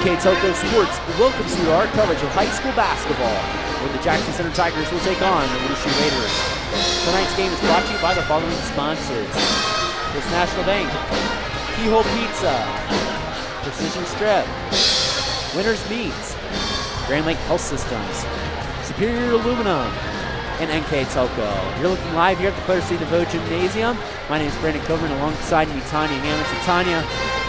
NK Telco Sports welcomes you to our coverage of high school basketball, where the Jackson Center Tigers will take on the Varsity Raiders. Tonight's game is brought to you by the following sponsors: First National Bank, Keyhole Pizza, Precision Strip, Winners Meats, Grand Lake Health Systems, Superior Aluminum, and NK Telco. You're looking live here at the Claire C. DeVoe Gymnasium. My name is Brandon Coburn, alongside me, Tanya Hammonds. And Tanya,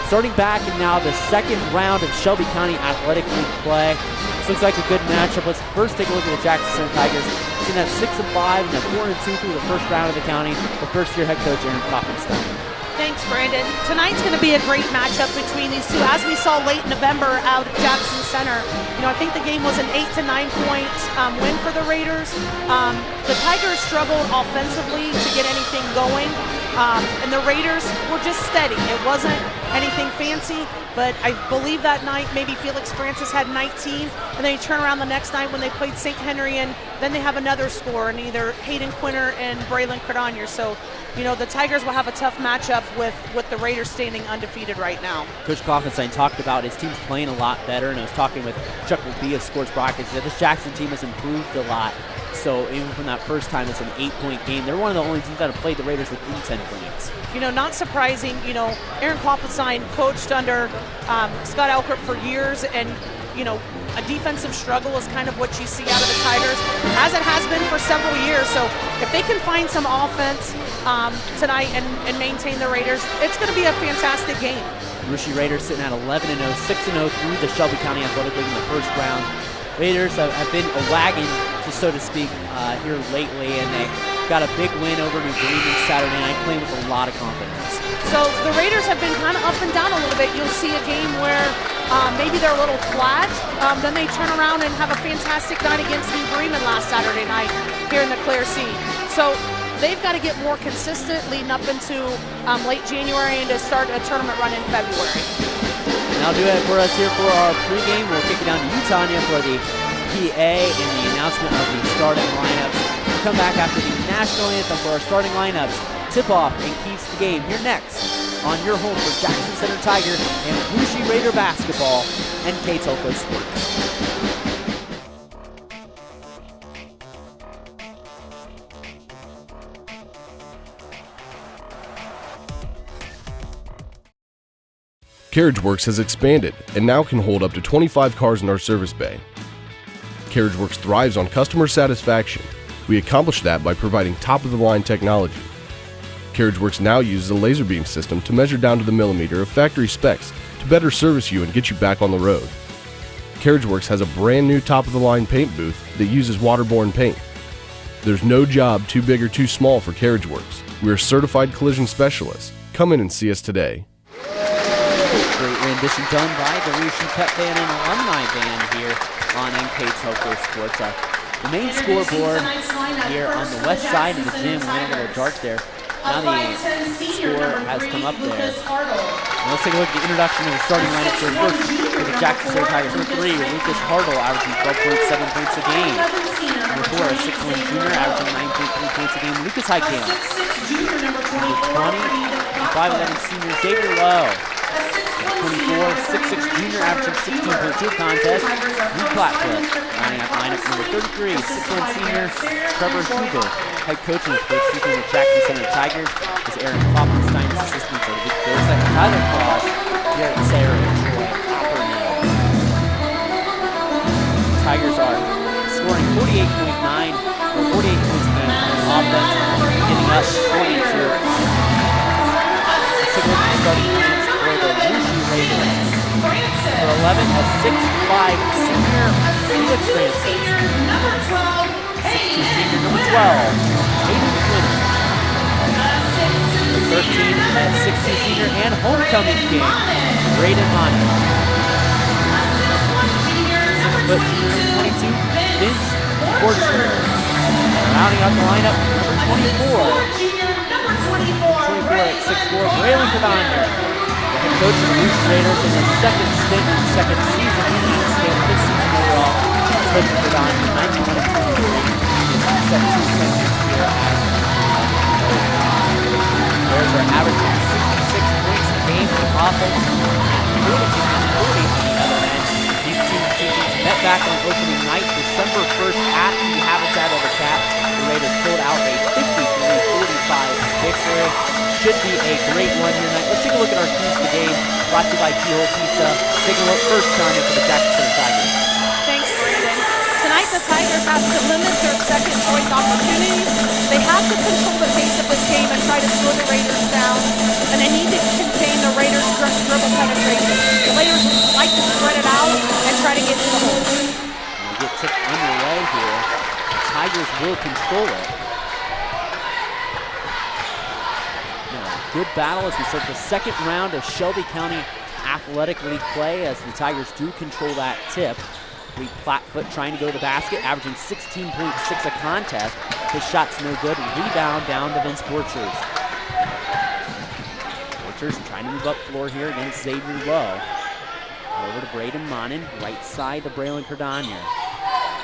starting back in now the second round of Shelby County Athletic League play. This looks like a good matchup. Let's first take a look at the Jackson Center Tigers. Seen that 6-5 and a 4-2 through the first round of the county. The first-year head coach, Aaron Klopfenstein. Thanks, Brandon. Tonight's going to be a great matchup between these two. As we saw late in November out at Jackson Center, I think the game was an 8 to 9 point win for the Raiders. The Tigers struggled offensively to get anything going, and the Raiders were just steady. It wasn't anything fancy, but I believe that night maybe Felix Francis had 19, and then you turn around the next night when they played St. Henry, and then they have another score, and either Hayden Quinter and Braylon Cardonier. So, the Tigers will have a tough matchup with the Raiders standing undefeated right now. Coach Klopfenstein talked about his team's playing a lot better, and I was talking with Chuck McBee of Sports Broadcast that this Jackson team has improved a lot. So even from that first time, it's an 8-point game. They're one of the only teams that have played the Raiders within 10 points. Not surprising. Aaron Klopfenstein coached under Scott Elkert for years, and a defensive struggle is kind of what you see out of the Tigers, as it has been for several years. So if they can find some offense tonight and maintain the Raiders, it's going to be a fantastic game. Varsity Raiders sitting at 11-0, 6-0 through the Shelby County Athletic League in the first round. Raiders have been a wagon, so to speak, here lately, and they got a big win over New Bremen Saturday night, playing with a lot of confidence. So the Raiders have been kind of up and down a little bit. You'll see a game where maybe they're a little flat, then they turn around and have a fantastic night against New Bremen last Saturday night here in the Claire C. So they've got to get more consistent leading up into late January and to start a tournament run in February. And that'll do it for us here for our pregame. We'll kick it down to you, Tanya, for the PA and the announcement of the starting lineups. We'll come back after the national anthem for our starting lineups, tip-off, and keys to the game. Here next on your home for Jackson Center Tiger and Varsity Raider basketball, NK Telco Sports. CarriageWorks has expanded and now can hold up to 25 cars in our service bay. CarriageWorks thrives on customer satisfaction. We accomplish that by providing top-of-the-line technology. CarriageWorks now uses a laser beam system to measure down to the millimeter of factory specs to better service you and get you back on the road. CarriageWorks has a brand new top-of-the-line paint booth that uses waterborne paint. There's no job too big or too small for CarriageWorks. We are certified collision specialists. Come in and see us today. Great rendition done by the Varsity Pep Band and Alumni Band here on NK Telco Sports. The main scoreboard here on the west side of the gym, went a little dark there. Now the score has come up there. Now let's take a look at the introduction of the starting lineup here. First, for the Jackson Center Tigers, number 3, Lucas Hartle, averaging 12.7 points a game. Number 4, a 6'1" junior, averaging 9.3 points a game, Lucas Highcamp. Number 20, 5'11" senior, Xavier Lowe. 24, 6'6" junior, averaging 16.2 contest, Luke Platcliffe. Rounding out the lineup, number 33, 6'1" senior, Trevor Huber. Head coach in his first season with Jackson Center Tigers is Aaron Klopfenstein, assistant for the Big Bear. Second, Tyler Claus here at Sarah and Troy Oppermill. Tigers are scoring 48.9 or 48 points a game on offense, getting up 42. Let's take a look at the starting lineups for the Varsity Raiders. For 11, a 6'5" senior, Felix Francis. 6'2" senior, number 12, Hayden Quinter. Number 13, a 6'2" senior and homecoming king, Braden Monty. 6'4" junior, 22, Vince Fortune. Rounding out the lineup, number 24. 24 at 6'4", Braylon Cardonier. The head coach of the Varsity Raiders in his second stint in his second season. He leads stint this season overall. Coach Cardonier, 91-23. 17 seconds here. Bears are averaging 66 points a game on offense, 40 on the other end. back on opening night, December 1st at the Habitat over Cap. The Raiders pulled out a 53-45 victory. Should be a great one here tonight. Let's take a look at our keys to the game. Brought to you by Keyhole Pizza. Take a look first time for the Jackson Center Tigers. Thanks, Brandon. Tonight, the Tigers have to limit their second choice opportunities. They have to control the pace of this game and try to slow the Raiders down. And they need to contain the Raiders' dribble penetration. The Raiders like to spread it out and try to get to the hole. We get tipped underway here. The Tigers will control it. Good battle as we start the second round of Shelby County Athletic League play as the Tigers do control that tip. Lee Plattfoot trying to go to the basket, averaging 16.6 a contest. His shot's no good. Rebound down to Vince Borchers. Borchers trying to move up floor here against Xavier Lowe. Over to Braden Monin, right side to Braylon Cardania.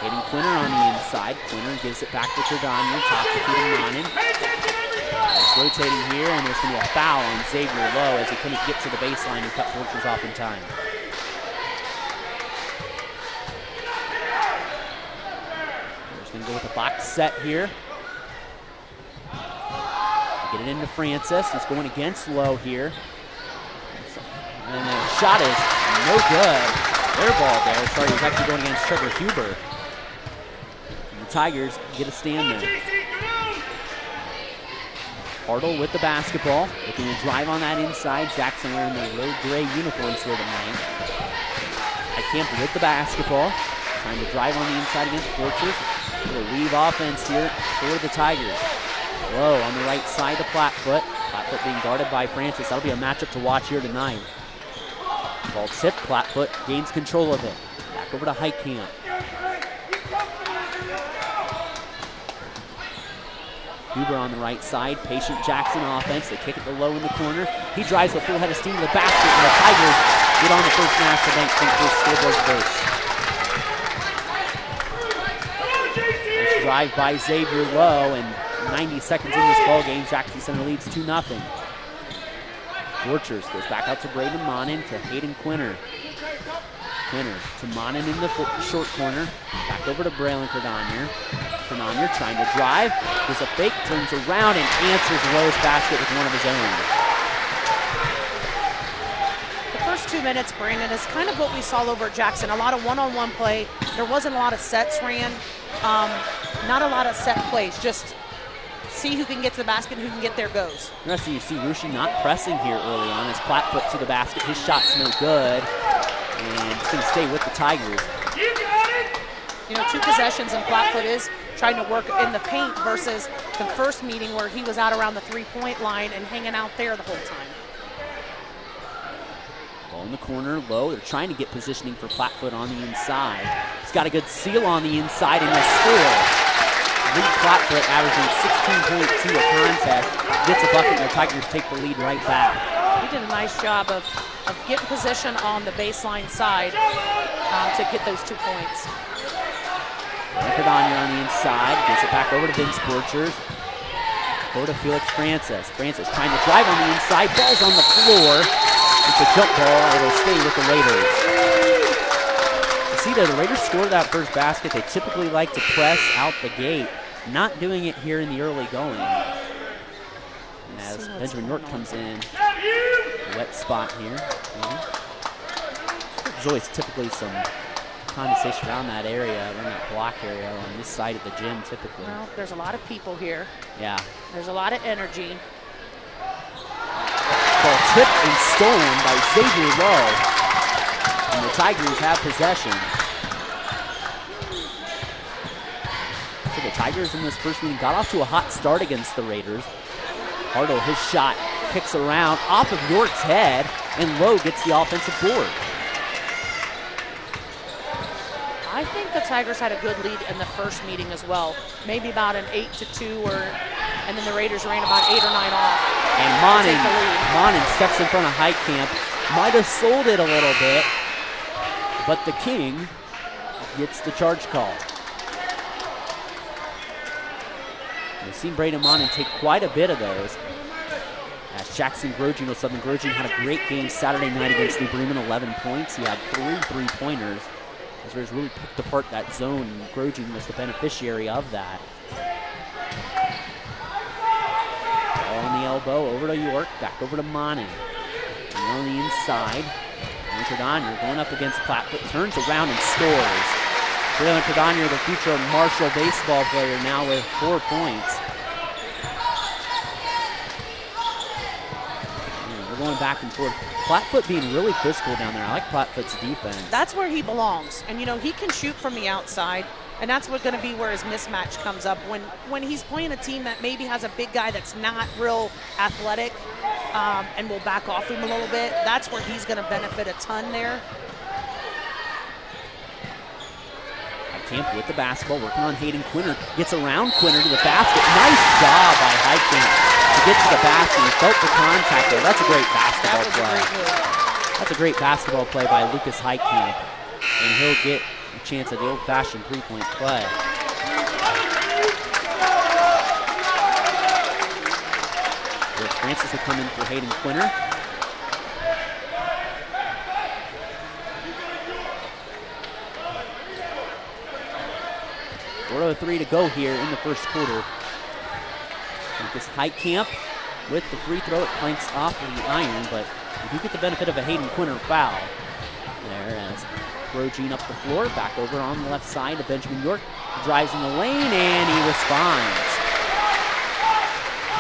Hitting Quinter on the inside. Quinter gives it back to Cardania, top to Peter Monin. Rotating here, and there's going to be a foul on Xavier Lowe as he couldn't get to the baseline and cut Borchers off in time. Just going to go with a box set here. Get it into Francis. He's going against Lowe here. And the shot is no good. Air ball there. Sorry, he was actually going against Trevor Huber. And the Tigers get a stand there. Hartle with the basketball, looking to drive on that inside. Jackson wearing the road gray uniforms here tonight. Highcamp with the basketball, trying to drive on the inside against Borchers. A little weave offense here for the Tigers. Low on the right side to Plattfoot. Plattfoot being guarded by Francis. That'll be a matchup to watch here tonight. Ball tipped, Plattfoot gains control of it. Back over to Highcamp. Huber on the right side, patient Jackson offense. They kick it to Low in the corner. He drives with full head of steam to the basket, and the Tigers get on the first National Bank first scoreboard first. Nice drive by Xavier Lowe, and 90 seconds in this ball game, Jackson Center leads 2-0. Borchers goes back out to Braden Monin to Hayden Quinter. Quinter to Monin in the short corner. Back over to Braylon Cardanier. Cardanier trying to drive. Does a fake, turns around, and answers Lowe's basket with one of his own. The first 2 minutes, Brandon, is kind of what we saw over at Jackson. A lot of one-on-one play. There wasn't a lot of sets ran. Not a lot of set plays. Just see who can get to the basket, who can get their goes. Interesting, you see Rushi not pressing here early on as Plattfoot to the basket. His shot's no good. And it's going to stay with the Tigers. You know, 2 possessions, and Plattfoot is trying to work in the paint versus the first meeting where he was out around the three-point line and hanging out there the whole time. Ball in the corner, Low. They're trying to get positioning for Plattfoot on the inside. He's got a good seal on the inside and a score. Lee Plattfoot averaging 16.2 a contest. Gets a bucket, and the Tigers take the lead right back. He did a nice job of getting position on the baseline side to get those 2 points. Cardania on the inside, gets it back over to Vince Borchers. Go to Felix Francis. Francis trying to drive on the inside, ball's on the floor. It's a jump ball, it'll stay with the Raiders. You see that the Raiders scored that first basket. They typically like to press out the gate. Not doing it here in the early going. And as Benjamin York comes in, wet spot here. There's always typically some condensation around that area, around that block area on this side of the gym typically. Well, there's a lot of people here. Yeah. There's a lot of energy. Ball tipped and stolen by Xavier Lowe. And the Tigers have possession. So the Tigers in this first meeting got off to a hot start against the Raiders. Hartle, his shot kicks around off of York's head, and Lowe gets the offensive board. I think the Tigers had a good lead in the first meeting as well. Maybe about an 8-2, and then the Raiders ran about 8 or 9 off. And Monin steps in front of Highcamp. Might have sold it a little bit, but the King gets the charge call. We've seen Braden Monin take quite a bit of those. As Jackson Grogin with Southern Grogin had a great game Saturday night against New Bremen, 11 points. He had 3 3-pointers. As really picked apart that zone, and Grosjean was the beneficiary of that. Ball on the elbow, over to York, back over to Monin. And on the inside, and Cardonier going up against Plattfoot, turns around and scores. Jalen Cardonier, the future Marshall baseball player, now with 4 points. And we're going back and forth. Plattfoot being really physical down there. I like Plattfoot's defense. That's where he belongs. And, you know, he can shoot from the outside, and that's what's going to be where his mismatch comes up. When he's playing a team that maybe has a big guy that's not real athletic and will back off him a little bit, that's where he's going to benefit a ton there. Highcamp with the basketball, working on Hayden Quinter. Gets around Quinter to the basket. Nice job by Highcamp to get to the basket. He felt the contact there. That's a great basketball play. That's a great basketball play by Lucas Highcamp. And he'll get a chance at the old-fashioned three-point play. George Francis will come in for Hayden Quinter. .403 to go here in the first quarter. Lucas Highcamp with the free throw. It clanks off of the iron, but we do get the benefit of a Hayden Quinter foul. There as Grosjean up the floor, back over on the left side to Benjamin York. Drives in the lane, and he responds.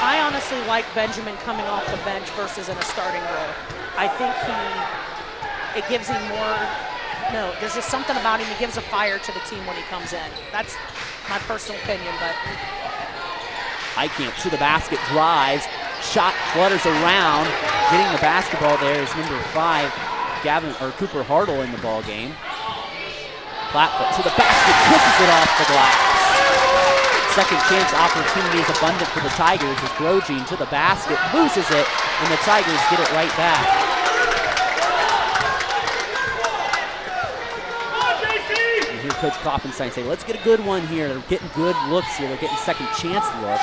I honestly like Benjamin coming off the bench versus in a starting role. I think it gives him more, there's just something about him. He gives a fire to the team when he comes in. That's my personal opinion, but. Highcamp to the basket, drives, shot flutters around. Getting the basketball there is number 5, Cooper Hartle in the ball game. Plattfoot to the basket, kisses it off the glass. Second chance opportunity is abundant for the Tigers as Grosjean to the basket, loses it, and the Tigers get it right back. And here Coach Koffenstein say, let's get a good one here. They're getting good looks here. They're getting second chance looks.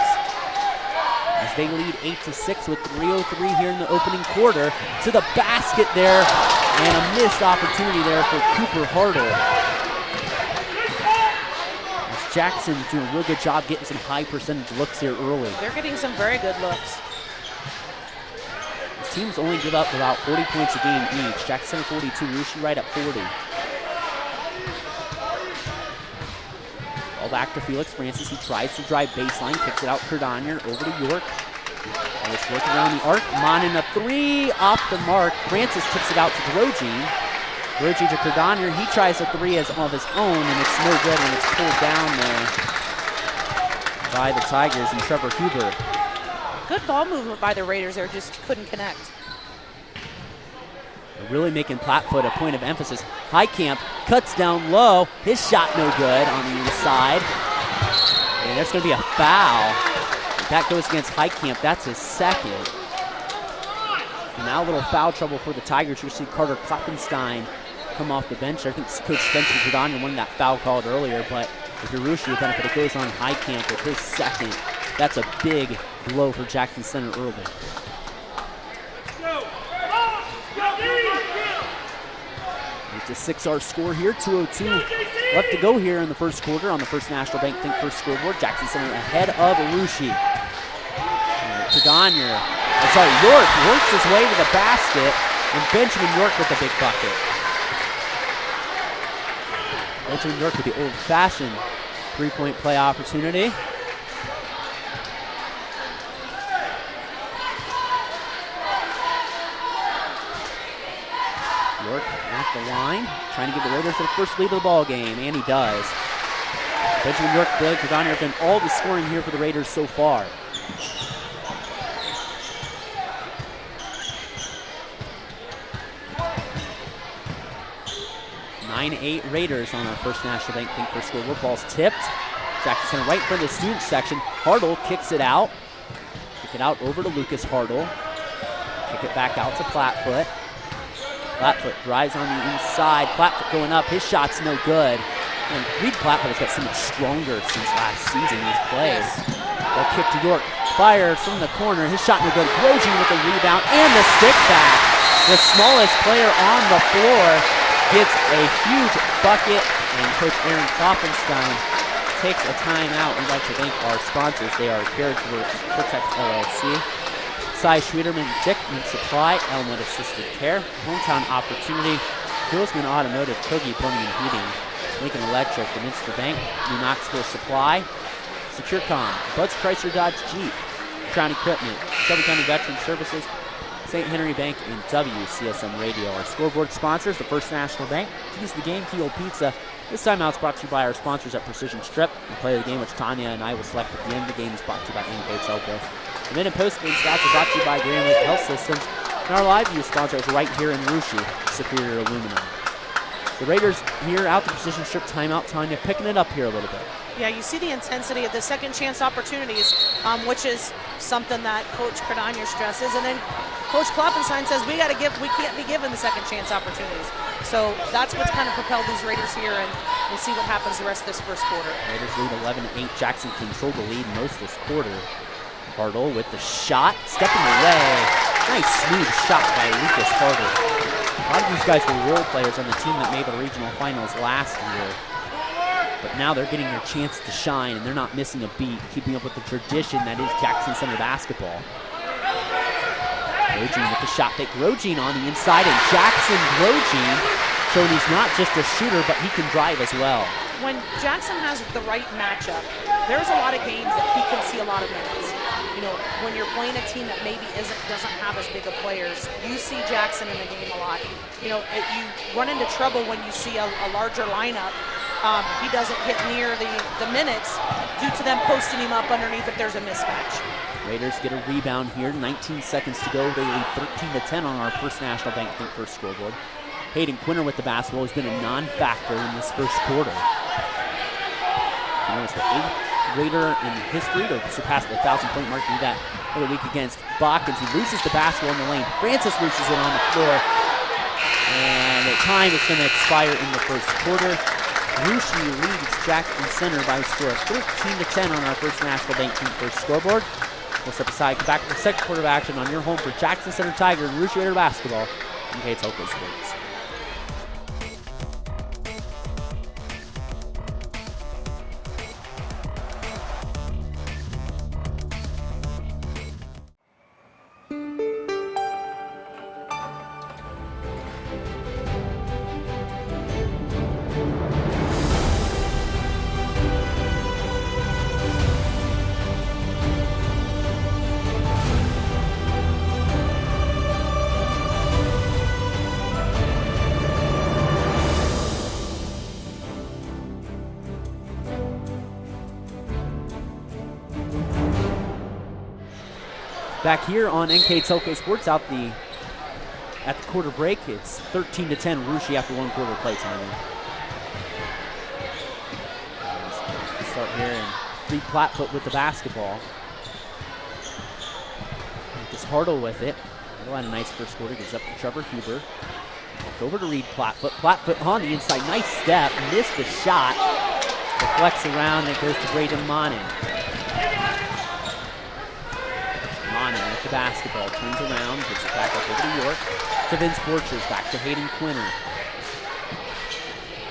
As they lead 8-6 with 3:03 here in the opening quarter. To the basket there, and a missed opportunity there for Cooper Hartle. As Jackson's doing a real good job getting some high percentage looks here early. They're getting some very good looks. These teams only give up about 40 points a game each. Jackson 42, Rushi right at 40. Ball back to Felix Francis. He tries to drive baseline, kicks it out Cardonier over to York. And it's working around the arc. Monin a 3 off the mark. Francis tips it out to Grosjean. Grosjean to Cardonier. He tries a 3 of his own, and it's no good, and it's pulled down there by the Tigers and Trevor Huber. Good ball movement by the Raiders there, just couldn't connect. They're really making Plattfoot a point of emphasis. Highcamp cuts down low. His shot no good on the inside. And there's going to be a foul. That goes against Highcamp. That's his second. And now a little foul trouble for the Tigers. You'll see Carter Kloppenstein come off the bench. I think Coach Spencer Cardonier wanted that foul called earlier, but if you're Rushi, the benefit, it goes on Highcamp with his second. That's a big blow for Jackson Center early. It's a 6-hour score here, 2:02 left to go here in the first quarter on the First National Bank Think First scoreboard. Jackson Center ahead of Rushi. York works his way to the basket, and Benjamin York with the big bucket. Benjamin York with the old-fashioned three-point play opportunity. York at the line, trying to give the Raiders their first lead of the ball game, and he does. Benjamin York, Billy Cardonier have done all the scoring here for the Raiders so far. (9-8) Raiders on our First National Bank Think First scoreboard. Ball's tipped. Jackson Center right in front of the student section. Hartle kicks it out. Kick it out over to Lucas Hartle. Kick it back out to Plattfoot. Plattfoot drives on the inside. Plattfoot going up. His shot's no good. And Reed Plattfoot has got so much stronger since last season in his plays. Ball kick to York. Fires from the corner. His shot no good. Grosjean with the rebound and the stick back. The smallest player on the floor. gets a huge bucket, and Coach Aaron Kloppenstein takes a timeout. We'd like to thank our sponsors. They are Carriage Works Protect LLC, Cy Schwederman Dickman Supply, Elmwood Assisted Care, Hometown Opportunity, Hillsman Automotive, Kogi Plumbing and Heating, Lincoln Electric, the Minster Bank, New Knoxville Supply, SecureCom, Bud's Chrysler Dodge Jeep, Crown Equipment, Shelby County Veteran Services, St. Henry Bank, and WCSM Radio. Our scoreboard sponsors, the First National Bank, Keys to the Game, Keel Pizza. This timeout's brought to you by our sponsors at Precision Strip. The play of the game, which Tanya and I will select at the end of the game, is brought to you by NK Telco. The mid and post game stats are brought to you by Grand Lake Health Systems. And our live view sponsor is right here in Russia, Superior Aluminum. The Raiders here out the Precision Strip timeout. Tanya picking it up here a little bit. Yeah, you see the intensity of the second chance opportunities, which is something that Coach Cardagna stresses. And then Coach Kloppenstein says we can't be given the second chance opportunities. So that's what's kind of propelled these Raiders here, and we'll see what happens the rest of this first quarter. Raiders lead 11-8. Jackson controlled the lead most of this quarter. Hartle with the shot, stepping away. Nice smooth shot by Lucas Hartle. A lot of these guys were role players on the team that made the regional finals last year. But now they're getting their chance to shine, and they're not missing a beat, keeping up with the tradition that is Jackson Center basketball. Grosjean with the shot fake. Grosjean on the inside, and Jackson Grosjean showing he's not just a shooter, but he can drive as well. When Jackson has the right matchup, there's a lot of games that he can see a lot of minutes. You know, when you're playing a team that maybe doesn't have as big of players, you see Jackson in the game a lot. You know, you run into trouble when you see a larger lineup. He doesn't get near the minutes due to them posting him up underneath if there's a mismatch. Raiders get a rebound here, 19 seconds to go. They lead 13-10 on our First National Bank Think First scoreboard. Hayden Quinter with the basketball has been a non-factor in this first quarter. You know, it's the 8th Raider in history to surpass the 1,000-point mark. Do that other week against Bachans. He loses the basketball in the lane. Francis loses it on the floor. And the time is going to expire in the first quarter. Russia leads Jackson Center by a score of 13-10 on our First National Bank Team First scoreboard. We'll step aside, come back to the second quarter of action on your home for Jackson Center Tiger and Russia Raider basketball in Kate's Oakland Sports. Back here on NK Telco Sports at the quarter break, it's 13-10 Russia after one quarter play time. We start here and Reed Plattfoot with the basketball. Lucas Hartle with it. Hartle had a nice first quarter, gives up to Trevor Huber. Back over to Reed Plattfoot. Plattfoot on the inside, nice step, missed the shot. Deflects around and it goes to Braden Monin. With the basketball, turns around, gives it back up over to York, to Vince Borchers, back to Hayden Quinter.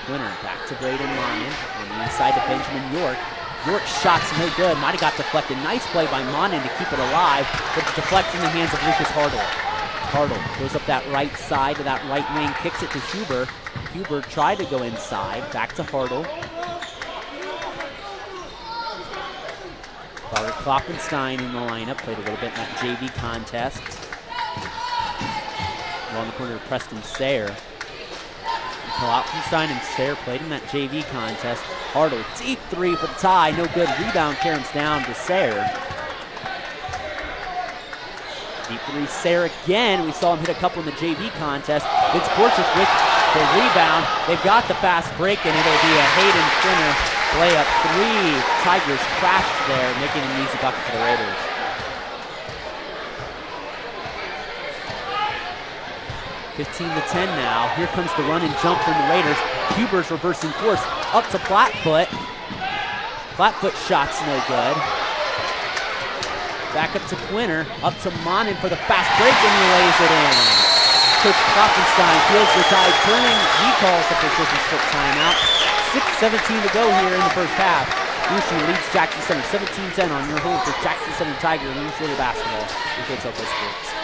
Quinter back to Braden Monin, on the inside to Benjamin York. York's shot's no good, might have got deflected. Nice play by Monin to keep it alive, but it deflects in the hands of Lucas Hartle. Hartle goes up that right side to that right wing, kicks it to Huber. Huber tried to go inside, back to Hartle. Robert Kloppenstein in the lineup, played a little bit in that JV contest. Along the corner of Preston Sayre. Kloppenstein and Sayre played in that JV contest. Hartle, deep three for the tie, no good. Rebound carries down to Sayre. Deep three, Sayre again. We saw him hit a couple in the JV contest. Vince Borchers with the rebound. They've got the fast break, and it'll be a Hayden Quinter layup. 3 Tigers crashed there, making an easy bucket for the Raiders. (15-10) now. Here comes the run and jump from the Raiders. Huber's reversing course up to Plattfoot. Plattfoot shot's no good. Back up to Quinter, up to Monin for the fast break, and he lays it in. Coach Klopfenstein feels the tide turning. He calls the precision strip timeout. 6:17 to go here in the first half. Russia leads Jackson Center 17-10 on your home for Jackson Center Tiger Rouge basketball. MK Toco Sports.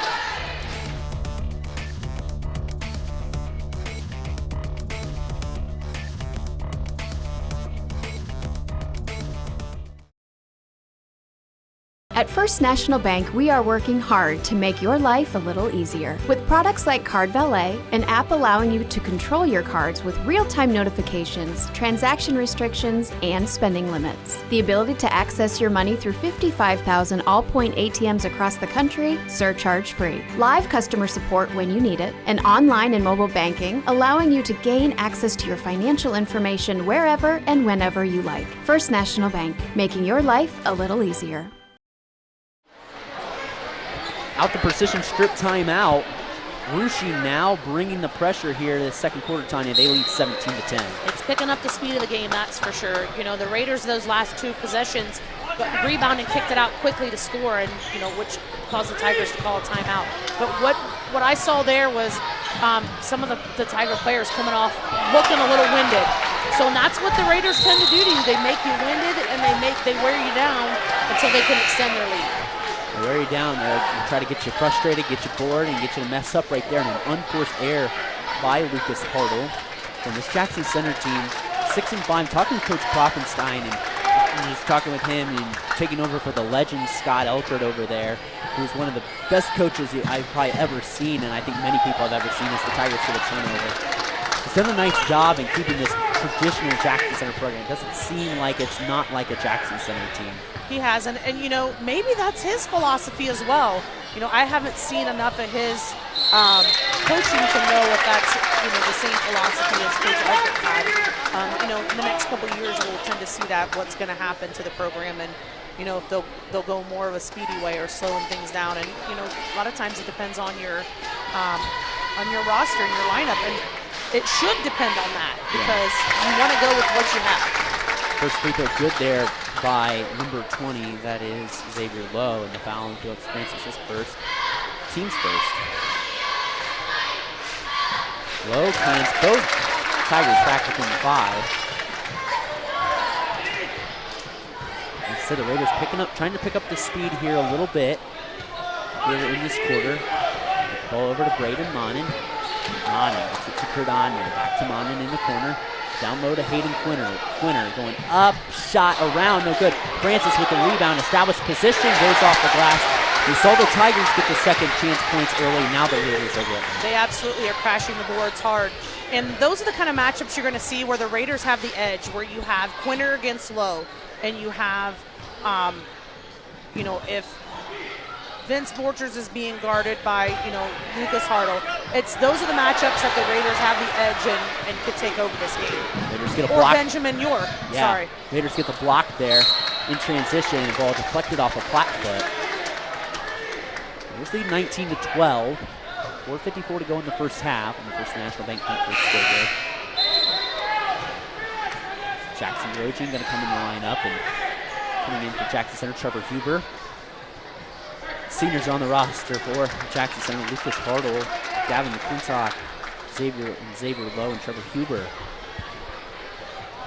At First National Bank, we are working hard to make your life a little easier. With products like Card Valet, an app allowing you to control your cards with real-time notifications, transaction restrictions, and spending limits. The ability to access your money through 55,000 all-point ATMs across the country, surcharge-free. Live customer support when you need it, and online and mobile banking, allowing you to gain access to your financial information wherever and whenever you like. First National Bank, making your life a little easier. Out the precision strip timeout. Russia now bringing the pressure here to the second quarter, Tanya. They lead 17-10. It's picking up the speed of the game, that's for sure. You know, the Raiders, those last two possessions, rebounded and kicked it out quickly to score, and, you know, which caused the Tigers to call a timeout. But what I saw there was some of the Tiger players coming off looking a little winded. So that's what the Raiders tend to do to you. They make you winded, and they wear you down until they can extend their lead. They wear you down there and try to get you frustrated, get you bored, and get you to mess up right there in an unforced error by Lucas Hartle. From this Jackson Center team, 6-5, talking to Coach Klopfenstein, and just talking with him and taking over for the legend Scott Elkert over there, who's one of the best coaches I've probably ever seen, and I think many people have ever seen as the Tigers get a turnover. He's done a nice job in keeping this traditional Jackson Center program. It doesn't seem like it's not like a Jackson Center team. He has, and you know, maybe that's his philosophy as well. You know, I haven't seen enough of his coaching to know if that's, you know, the same philosophy as Coach Elkert had. You know, in the next couple of years, we'll tend to see that, what's going to happen to the program, and, you know, if they'll go more of a speedy way or slowing things down. And, you know, a lot of times it depends on your roster and your lineup, and it should depend on that because you want to go with what you have. First free throw good there by number 20, that is Xavier Lowe, and the foul on Felix Francis is first, team's first. Lowe plants both Tigers back within 5. Instead, the Raiders trying to pick up the speed here a little bit here in this quarter. Ball over to Braden Monin. Monin gets it to Cardano, back to Monin in the corner. Down low to Hayden Quinter. Quinter going up, shot around, no good. Francis with the rebound, established position, goes off the glass. We saw the Tigers get the second chance points early. Now the Raiders are getting. They absolutely are crashing the boards hard. And those are the kind of matchups you're going to see where the Raiders have the edge, where you have Quinter against Lowe, and you have, you know, if Vince Borchers is being guarded by, you know, Lucas Hartle. Those are the matchups that the Raiders have the edge and could take over this game. Raiders get a or block. Benjamin York, sorry. Raiders get the block there in transition, and the ball deflected off a flat foot. Raiders lead 19-12. 4:54 to go in the first half, and the First National Bank defense still good. Jackson Rojan going to come in the lineup, and coming in for Jackson Center, Trevor Huber. Seniors on the roster for Jackson Center: Lucas Hartle, Gavin McClintock, Xavier Lowe, and Trevor Huber.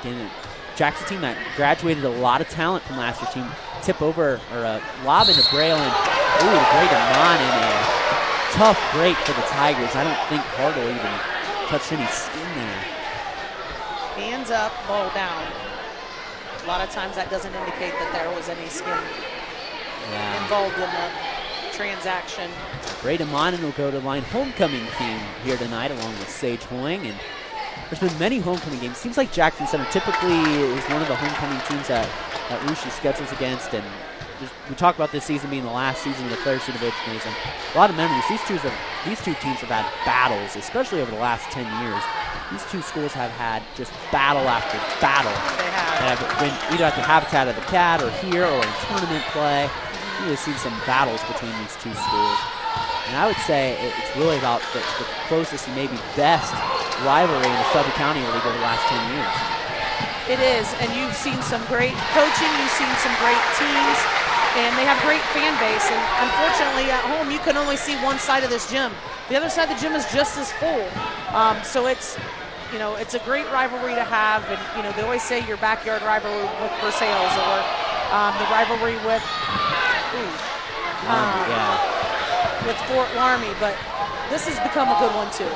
Again, a Jackson team that graduated a lot of talent from last year's team. Tip over, or a lob into Braylon. Ooh, great amount in there. Tough break for the Tigers. I don't think Hartle even touched any skin there. Hands up, ball down. A lot of times that doesn't indicate that there was any skin involved in the transaction. Braden Monin will go to line homecoming team here tonight along with Sage Hoying, and there's been many homecoming games. Seems like Jackson Center typically is one of the homecoming teams that Russia schedules against, and we talk about this season being the last season of the Clare City Vigilantes, and a lot of memories. These two teams have had battles, especially over the last 10 years. These two schools have had just battle after battle. They have. They have been either at the Habitat of the Cat or here or in tournament play. You've seen some battles between these two schools. And I would say it's really about the closest and maybe best rivalry in the Shelby County League over the last 10 years. It is, and you've seen some great coaching, you've seen some great teams. and they have great fan base. And unfortunately, at home, you can only see one side of this gym. The other side of the gym is just as full. So it's, you know, it's a great rivalry to have. And, you know, they always say your backyard rivalry with Versailles or the rivalry with, with Fort Laramie. But this has become a good one, too.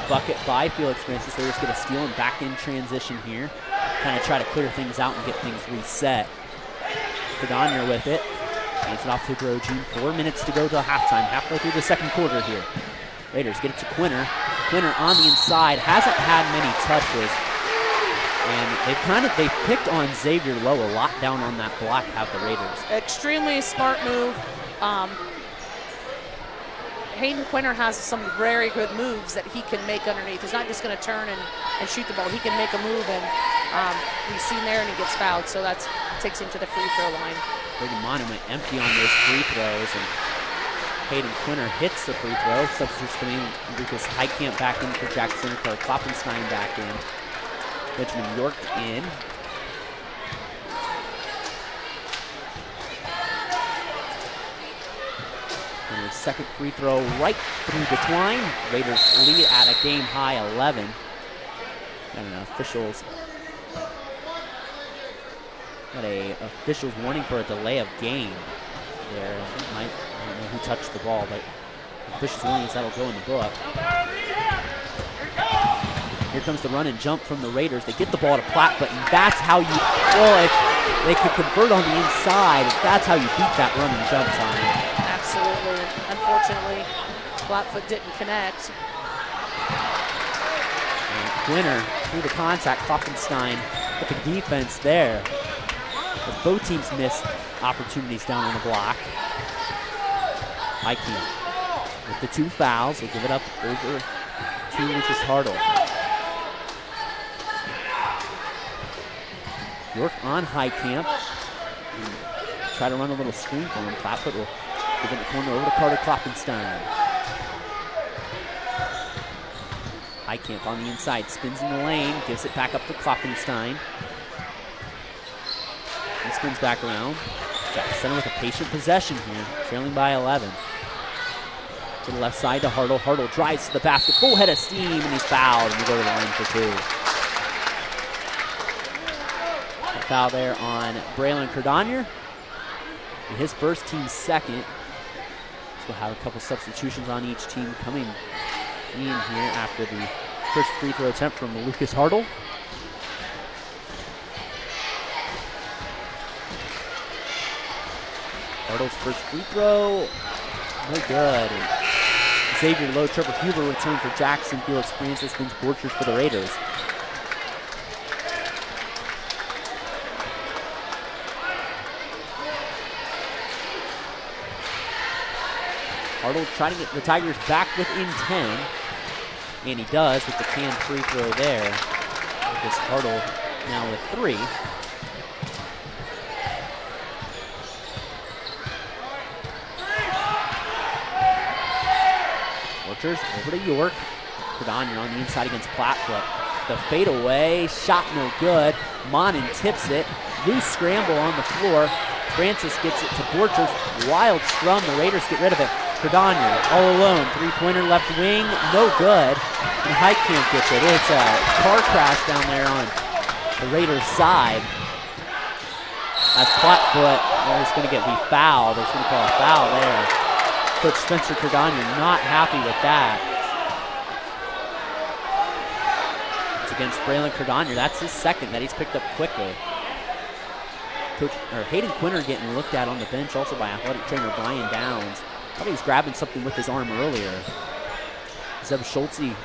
Bucket by Felix Francis. Raiders get a steal and back in transition here. Kind of try to clear things out and get things reset. Cardonier with it. Hands it off to Grosjean. 4 minutes to go till halftime. Halfway through the second quarter here. Raiders get it to Quinter. Quinter on the inside. Hasn't had many touches. And they've picked on Xavier Lowe a lot down on that block, have the Raiders. Extremely smart move. Hayden Quinter has some very good moves that he can make underneath. He's not just going to turn and shoot the ball. He can make a move, and he's seen there, and he gets fouled. So that takes him to the free throw line. Brady Monty went empty on those free throws, and Hayden Quinter hits the free throw. Substitutes coming in. Lucas Heitkamp back in for Jackson. Carl Kloppenstein back in. Benjamin York in. And his second free throw right through decline. Raiders lead at a game-high 11. I don't know, officials got officials warning for a delay of game there. I don't know who touched the ball, but officials warning us that'll go in the book. Here comes the run and jump from the Raiders. They get the ball to Platt, but that's how you, well, if they could convert on the inside, that's how you beat that run and jump time. Absolutely. Unfortunately, Blackfoot didn't connect. And Quinter through the contact. Kloppenstein with the defense there. As both teams miss opportunities down on the block. Heitkamp with the 2 fouls. Will give it up over to Lucas Hartle. York on Heitkamp. Try to run a little screen for him. Blackfoot will give it in the corner over to Carter Kloppenstein. Heitkamp on the inside, spins in the lane, gives it back up to Kloppenstein. He spins back around. Jackson Center with a patient possession here, trailing by 11. To the left side to Hartle. Hartle drives to the basket, full head of steam, and he's fouled, and we go to the line for 2. A foul there on Braylon Cardonier. And his first, team's second. So we'll have a couple substitutions on each team coming in here after the first free throw attempt from Lucas Hartle. Hartle's first free throw, no good. And Xavier Lowe, Trevor Huber return for Jackson. Felix Francis, Vince Borchers for the Raiders. Hartle trying to get the Tigers back within 10. And he does with the canned free throw there. Lucas Hartle now with 3. Borchers over to York. Cardonier on the inside against Plattfoot. The fadeaway, shot no good. Monin tips it. Loose scramble on the floor. Francis gets it to Borchers. Wild scrum. The Raiders get rid of it. Cardonier all alone. 3-pointer left wing. No good. And Heitkamp gets it. It's a car crash down there on the Raiders' side. As Plattfoot is going to be fouled. They're going to call a foul there. Coach Spencer Cardonier not happy with that. It's against Braylon Cardonier. That's his second that he's picked up quickly. Hayden Quinter getting looked at on the bench also by athletic trainer Brian Downs. Thought he was grabbing something with his arm earlier. Zeb Schultze,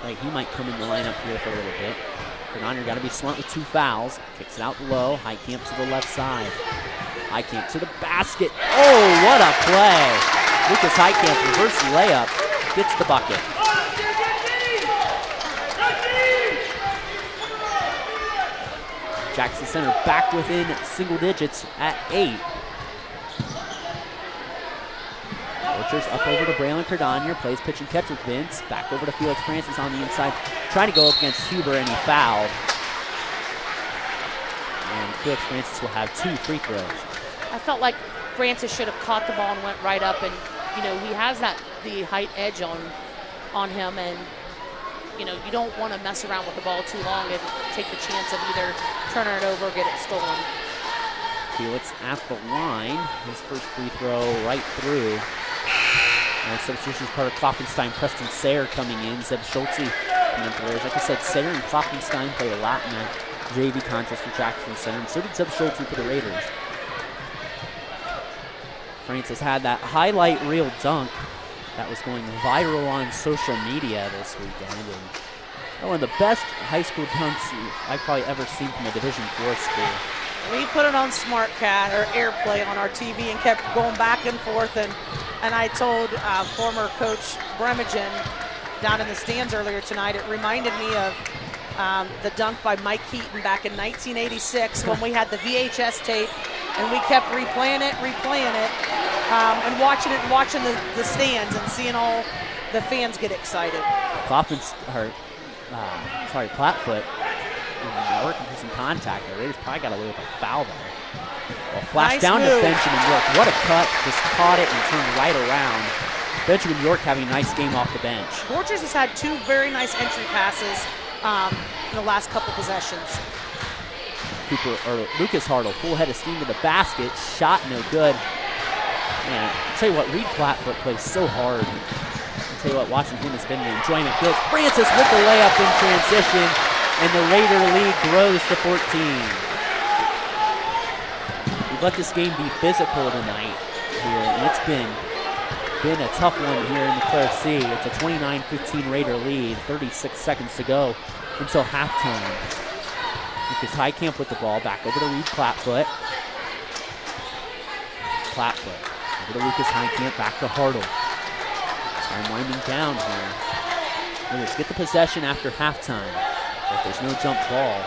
like he might come in the lineup here for a little bit. Cardonier got to be smart with 2 fouls. Kicks it out low. Heitkamp to the left side. Heitkamp to the basket. Oh, what a play. Lucas Heitkamp, reverse layup, gets the bucket. Jackson Center back within single digits at 8. Borchers up over to Braylon Cardonier, plays pitch and catch with Vince. Back over to Felix Francis on the inside, trying to go up against Huber, and he fouled. And Felix Francis will have 2 free throws. I I felt like Francis should have caught the ball and went right up, and he has the height edge on him, and you don't want to mess around with the ball too long and take the chance of either turning it over or get it stolen. Felix at the line. His first free throw right through. And substitutions, Carter Kloppenstein, Preston Sayre coming in. Zeb Schultze coming in for Raiders. Like I said, Sayre and Kloppenstein played a lot in the JV contest for Jackson Center, and so did Zeb Schultze for the Raiders. Francis had that highlight reel dunk that was going viral on social media this weekend. And one of the best high school dunks I've probably ever seen from a Division IV school. We put it on SmartCat or AirPlay on our TV and kept going back and forth. And I told former coach Bremagen down in the stands earlier tonight, it reminded me of the dunk by Mike Keaton back in 1986 when we had the VHS tape and we kept replaying it, and watching the stands and seeing all the fans get excited. Platfoot working for some contact there. Raiders probably got away with a foul there. Well, flash nice down move to Benjamin York. What a cut. Just caught it and turned right around. Benjamin York having a nice game off the bench. Borchers has had two very nice entry passes in the last couple possessions. Lucas Hartle, full head of steam to the basket. Shot no good. Man, I'll tell you what, Reed Platfoot plays so hard. I'll tell you what, watching him has been an enjoyment. Phillips Francis with the layup in transition, and the Raider lead grows to 14. We've let this game be physical tonight here, and it's been a tough one here in the Clare C. It's a 29-15 Raider lead, 36 seconds to go until halftime. Lucas Heitkamp with the ball, back over to Reed Platfoot. Over to Lucas Heitkamp, back to Hartle. I'm winding down here. Raiders get the possession after halftime. If there's no jump ball,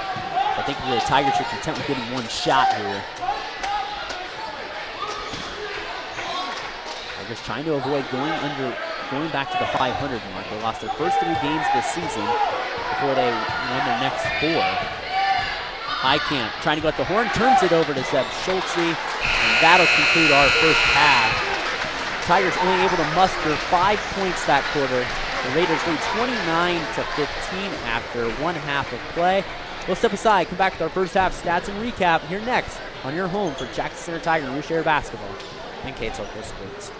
I think the Tigers are content with getting one shot here. Tigers trying to avoid going back to the 500 mark. They lost their first 3 games this season before they won their next 4. Heitkamp trying to go at the horn, turns it over to Zeb Schultze, and that'll conclude our first half. Tigers only able to muster 5 points that quarter. The Raiders lead 29-15 after 1 half of play. We'll step aside, come back with our first half stats and recap here next on your home for Jackson Center Tiger and Rouge Air Basketball and Kate's Local Sports.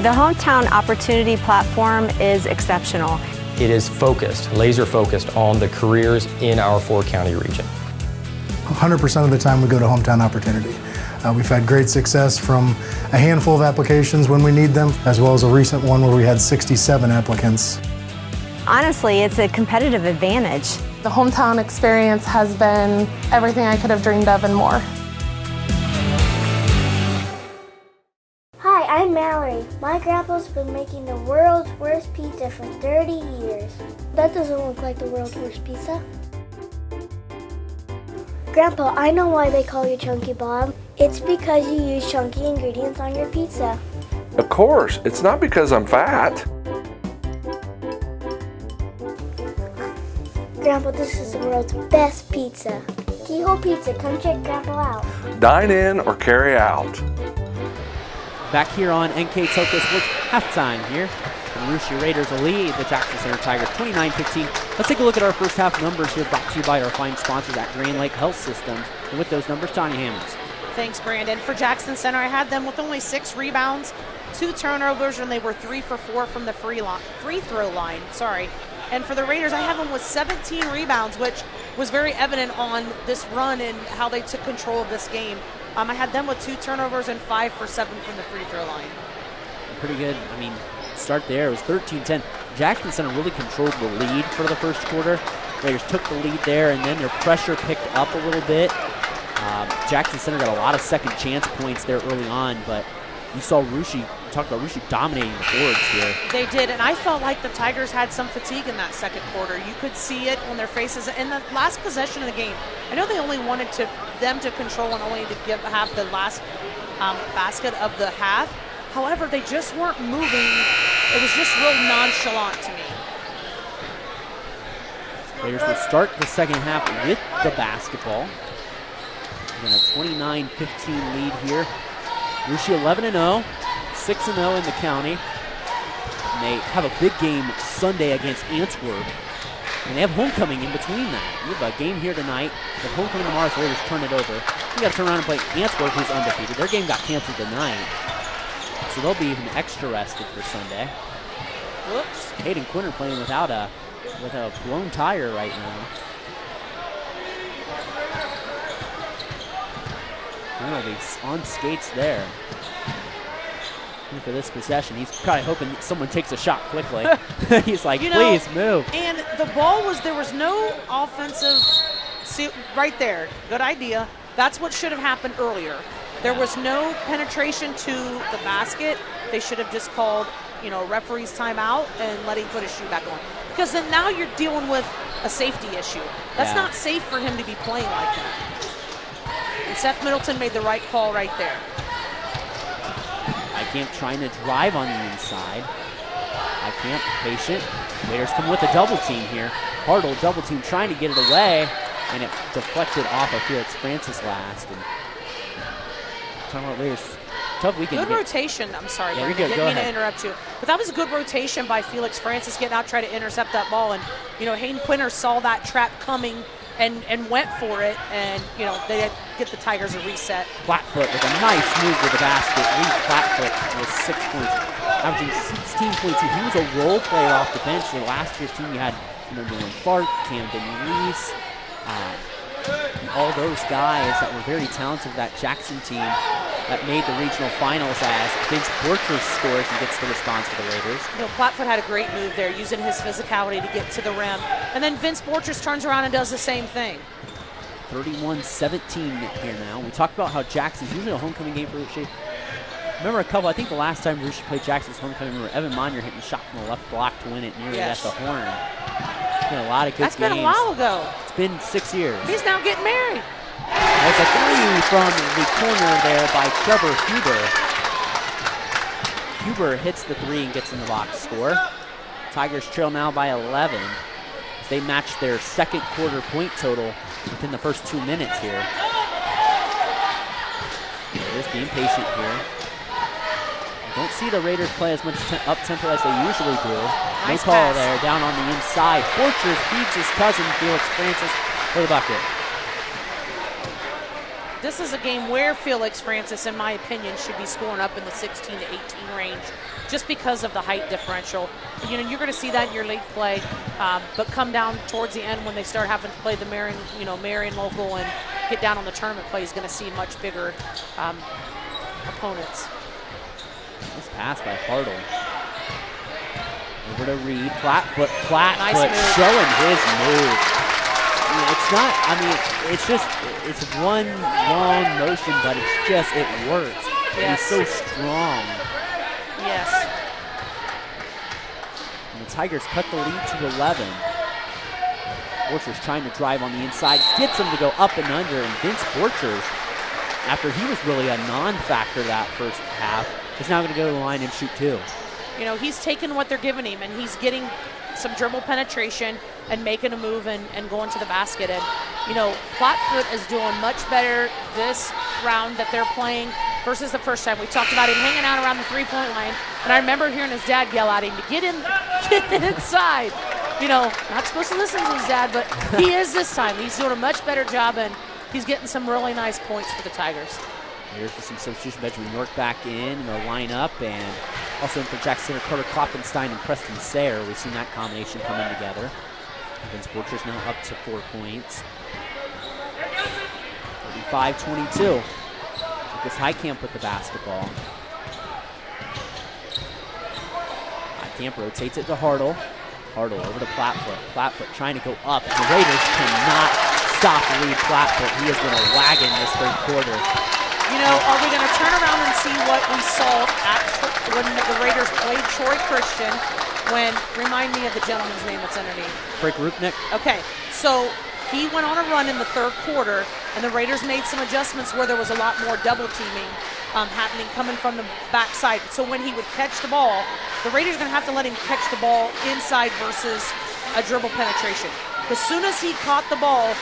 The Hometown Opportunity Platform is exceptional. It is focused, laser focused on the careers in our 4-county region. 100% of the time we go to Hometown Opportunity. We've had great success from a handful of applications when we need them, as well as a recent one where we had 67 applicants. Honestly, it's a competitive advantage. The Hometown experience has been everything I could have dreamed of and more. Hi, I'm Mallory. My grandpa's been making the world's worst pizza for 30 years. That doesn't look like the world's worst pizza. Grandpa, I know why they call you Chunky Bob. It's because you use chunky ingredients on your pizza. Of course, it's not because I'm fat. Grandpa, this is the world's best pizza. Keyhole Pizza, come check Grandpa out. Dine in or carry out. Back here on NK Toko Sports, halftime here. The Rouge Raiders will lead the Jackson Center Tigers 29-15. Let's take a look at our first half numbers here, brought to you by our fine sponsors at Grand Lake Health Systems. And with those numbers, Tanya Hammonds. Thanks, Brandon. For Jackson Center, I had them with only 6 rebounds, 2 turnovers, and they were 3 for 4 from the free throw line. And for the Raiders, I have them with 17 rebounds, which was very evident on this run and how they took control of this game. I had them with 2 turnovers and 5 for 7 from the free throw line. Pretty good. I mean, start there. It was 13-10. Jackson Center really controlled the lead for the first quarter. Raiders took the lead there, and then their pressure picked up a little bit. Jackson Center got a lot of second chance points there early on, but you saw Rouge dominating the boards here. They did, and I felt like the Tigers had some fatigue in that second quarter. You could see it on their faces. In the last possession of the game, I know they only wanted them to control and only to have the last basket of the half. However, they just weren't moving It was just real nonchalant to me. Raiders will start the second half with the basketball. Again, a 29-15 lead here. Russia 11-0, 6-0 in the county. And they have a big game Sunday against Antwerp. And they have homecoming in between that. You have a game here tonight. The homecoming tomorrow, so Raiders turn it over. You got to turn around and play Antwerp, who's undefeated. Their game got canceled tonight. So they'll be even extra rested for Sunday. Whoops. Hayden Quinter playing without a blown tire right now. Penalty on skates there. And for this possession, he's probably hoping someone takes a shot quickly. He's like, please move. And the ball there was no offensive, see, right there, good idea. That's what should have happened earlier. There was no penetration to the basket. They should have just called, referee's timeout and let him put his shoe back on. Because then now you're dealing with a safety issue. That's not safe for him to be playing like that. And Seth Middleton made the right call right there. Highcamp trying to drive on the inside. Highcamp patient. Raiders come with a double team here. Hartle double team trying to get it away, and it deflected off of Felix Francis last. And talking about Raiders, tough weekend. Good rotation. I'm sorry, yeah, Didn't mean to interrupt you. But that was a good rotation by Felix Francis getting out, trying to intercept that ball. And, Hayden Quinter saw that trap coming and went for it. And, they had get the Tigers a reset. Flatfoot with a nice move to the basket. Lee Flatfoot with 6 points, averaging 16 points. He was a role player off the bench. The last year's team, you had Nolan Fart, Camden Reese, all those guys that were very talented, that Jackson team that made the regional finals as Vince Borcher scores and gets the response for the Raiders. Flatfoot had a great move there, using his physicality to get to the rim. And then Vince Borcher turns around and does the same thing. 31-17 here now. We talked about how Jackson's usually a homecoming game for Russia. Remember I think the last time Russia played Jackson's homecoming, remember Evan Monier hitting a shot from the left block to win it nearly at the horn. It's been a lot of good games. That's been a while ago. It's been 6 years. He's now getting married. There's a three from the corner there by Trevor Huber. Huber hits the three and gets in the box score. Tigers trail now by 11 as they match their second quarter point total within the first 2 minutes here. Raiders being patient here. Don't see the Raiders play as much up-tempo as they usually do. Nice call pass there, down on the inside. Borchers feeds his cousin, Felix Francis, for the bucket. This is a game where Felix Francis, in my opinion, should be scoring up in the 16 to 18 range just because of the height differential. You're going to see that in your league play, but come down towards the end when they start having to play the Marion local and get down on the tournament play, he's going to see much bigger opponents. Nice pass by Hartle. Over to Reed. Flatfoot nice move. Showing his move. It's one long motion, but it works. Yes. He's so strong. Yes. And the Tigers cut the lead to 11. Borchers trying to drive on the inside, gets him to go up and under, and Vince Borchers, after he was really a non-factor that first half, is now going to go to the line and shoot two. He's taking what they're giving him, and he's getting some dribble penetration and making a move and going to the basket. And, Flatfoot is doing much better this round that they're playing versus the first time. We talked about him hanging out around the three-point line, and I remember hearing his dad yell at him to get inside. Not supposed to listen to his dad, but he is this time. He's doing a much better job, and he's getting some really nice points for the Tigers. Here's some substitution. Benjamin York back in the lineup, and also in for Jackson Center, Carter Kloppenstein and Preston Sayre. We've seen that combination coming together. Vince Borchers now up to 4 points. 35-22. Lucas Highcamp with the basketball. Highcamp rotates it to Hartle. Hartle over to Flatfoot. Flatfoot trying to go up. The Raiders cannot stop Reed Flatfoot. He has been a wagon this third quarter. Are we going to turn around and see what we saw when the Raiders played Troy Christian remind me of the gentleman's name that's underneath. Frank Rupnick. Okay, so he went on a run in the third quarter, and the Raiders made some adjustments where there was a lot more double teaming. happening coming from the backside. So when he would catch the ball, the Raiders are going to have to let him catch the ball inside versus a dribble penetration. As soon as he caught the ball,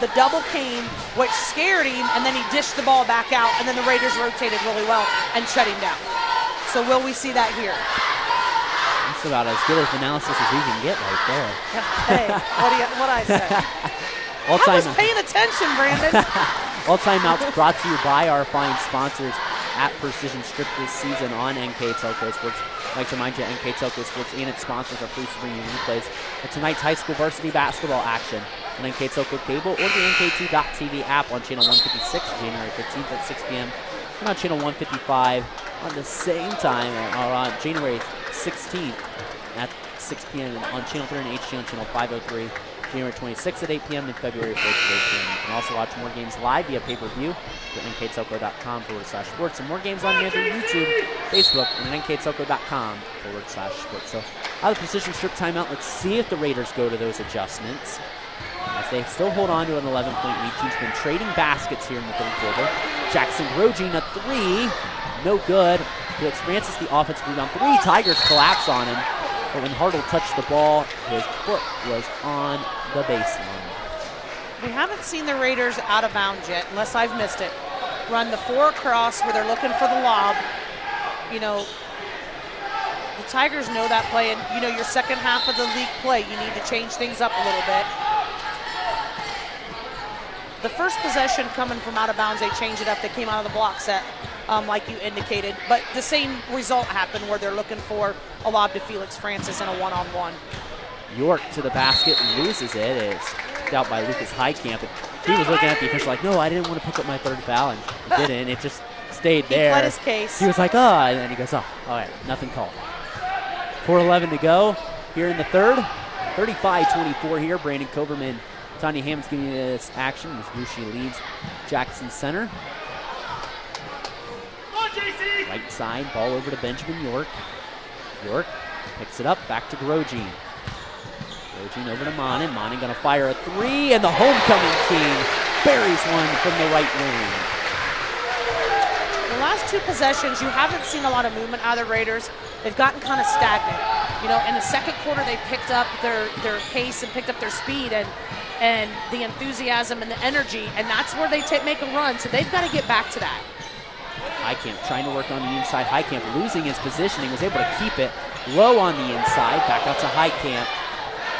the double came, which scared him, and then he dished the ball back out, and then the Raiders rotated really well and shut him down. So will we see that here? That's about as good as analysis as we can get right there. Hey, what I said? I was paying attention, Brandon. All timeouts brought to you by our fine sponsors at Precision Strip this season on NK Telco Sports. I'd like to remind you, NK Telco Sports and its sponsors are pleased to bring you replays of tonight's high school varsity basketball action on NK Telco Cable or the NK2.TV app on Channel 156, January 15th at 6 p.m. and on Channel 155 on the same time, or on January 16th at 6 p.m. on Channel 3 and HD on Channel 503. January 26th at 8 p.m. and February 1st at 8 p.m. You can also watch more games live via pay-per-view at nktelco.com/sports and more games on demand through YouTube, Facebook, and at nktelco.com/sports. So out of the Precision Strip timeout, let's see if the Raiders go to those adjustments as they still hold on to an 11-point lead. Team's been trading baskets here in the third quarter. Jackson Grogine, a three, no good. Felix Francis, the offensive rebound. Three Tigers collapse on him. But when Hartle touched the ball, his foot was on the baseline. We haven't seen the Raiders out of bounds yet, unless I've missed it. Run the 4 across where they're looking for the lob. You know, the Tigers know that play, and you know your second half of the league play, you need to change things up a little bit. The first possession coming from out of bounds, they changed it up. They came out of the block set, like you indicated. But the same result happened where they're looking for a lob to Felix Francis in a one-on-one. York to the basket, loses it. It's picked out by Lucas Heitkamp. He was looking at the official like, no, I didn't want to pick up my third foul, and he didn't. It just stayed there. He pled his case. He was like, oh, and then he goes, oh, all right, nothing called. 4:11 to go here in the third. 35-24 here. Brandon Coverman, Tanya Hammond's giving you this action as Rushi leads Jackson Center. Right side, ball over to Benjamin York. York picks it up, back to Grogine. Grogine over to Monin. Monin gonna fire a three, and the homecoming team buries one from the right wing. The last 2 possessions, you haven't seen a lot of movement out of the Raiders. They've gotten kind of stagnant. You know, in the second quarter, they picked up their pace and picked up their speed and the enthusiasm and the energy, and that's where they make a run, so they've got to get back to that. Heitkamp trying to work on the inside. Heitkamp losing his positioning, was able to keep it low on the inside. Back out to Heitkamp.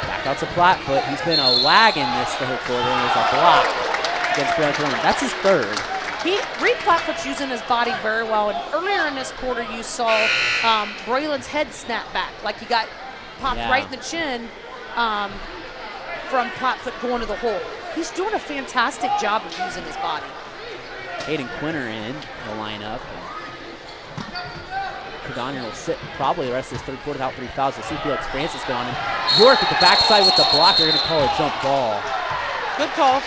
Back out to Plattfoot. He's been a wagon this third quarter, and there's a block against Brad Horn. That's his third. Reed Plattfoot's using his body very well, and earlier in this quarter you saw Braylon's head snap back, like he got popped right in the chin from Plattfoot going to the hole. He's doing a fantastic job of using his body. Hayden Quinter in the lineup. Cadonier will sit probably the rest of this third quarter without 3 fouls. We'll see Felix Francis go on him. York at the backside with the block. They're going to call a jump ball. Good call.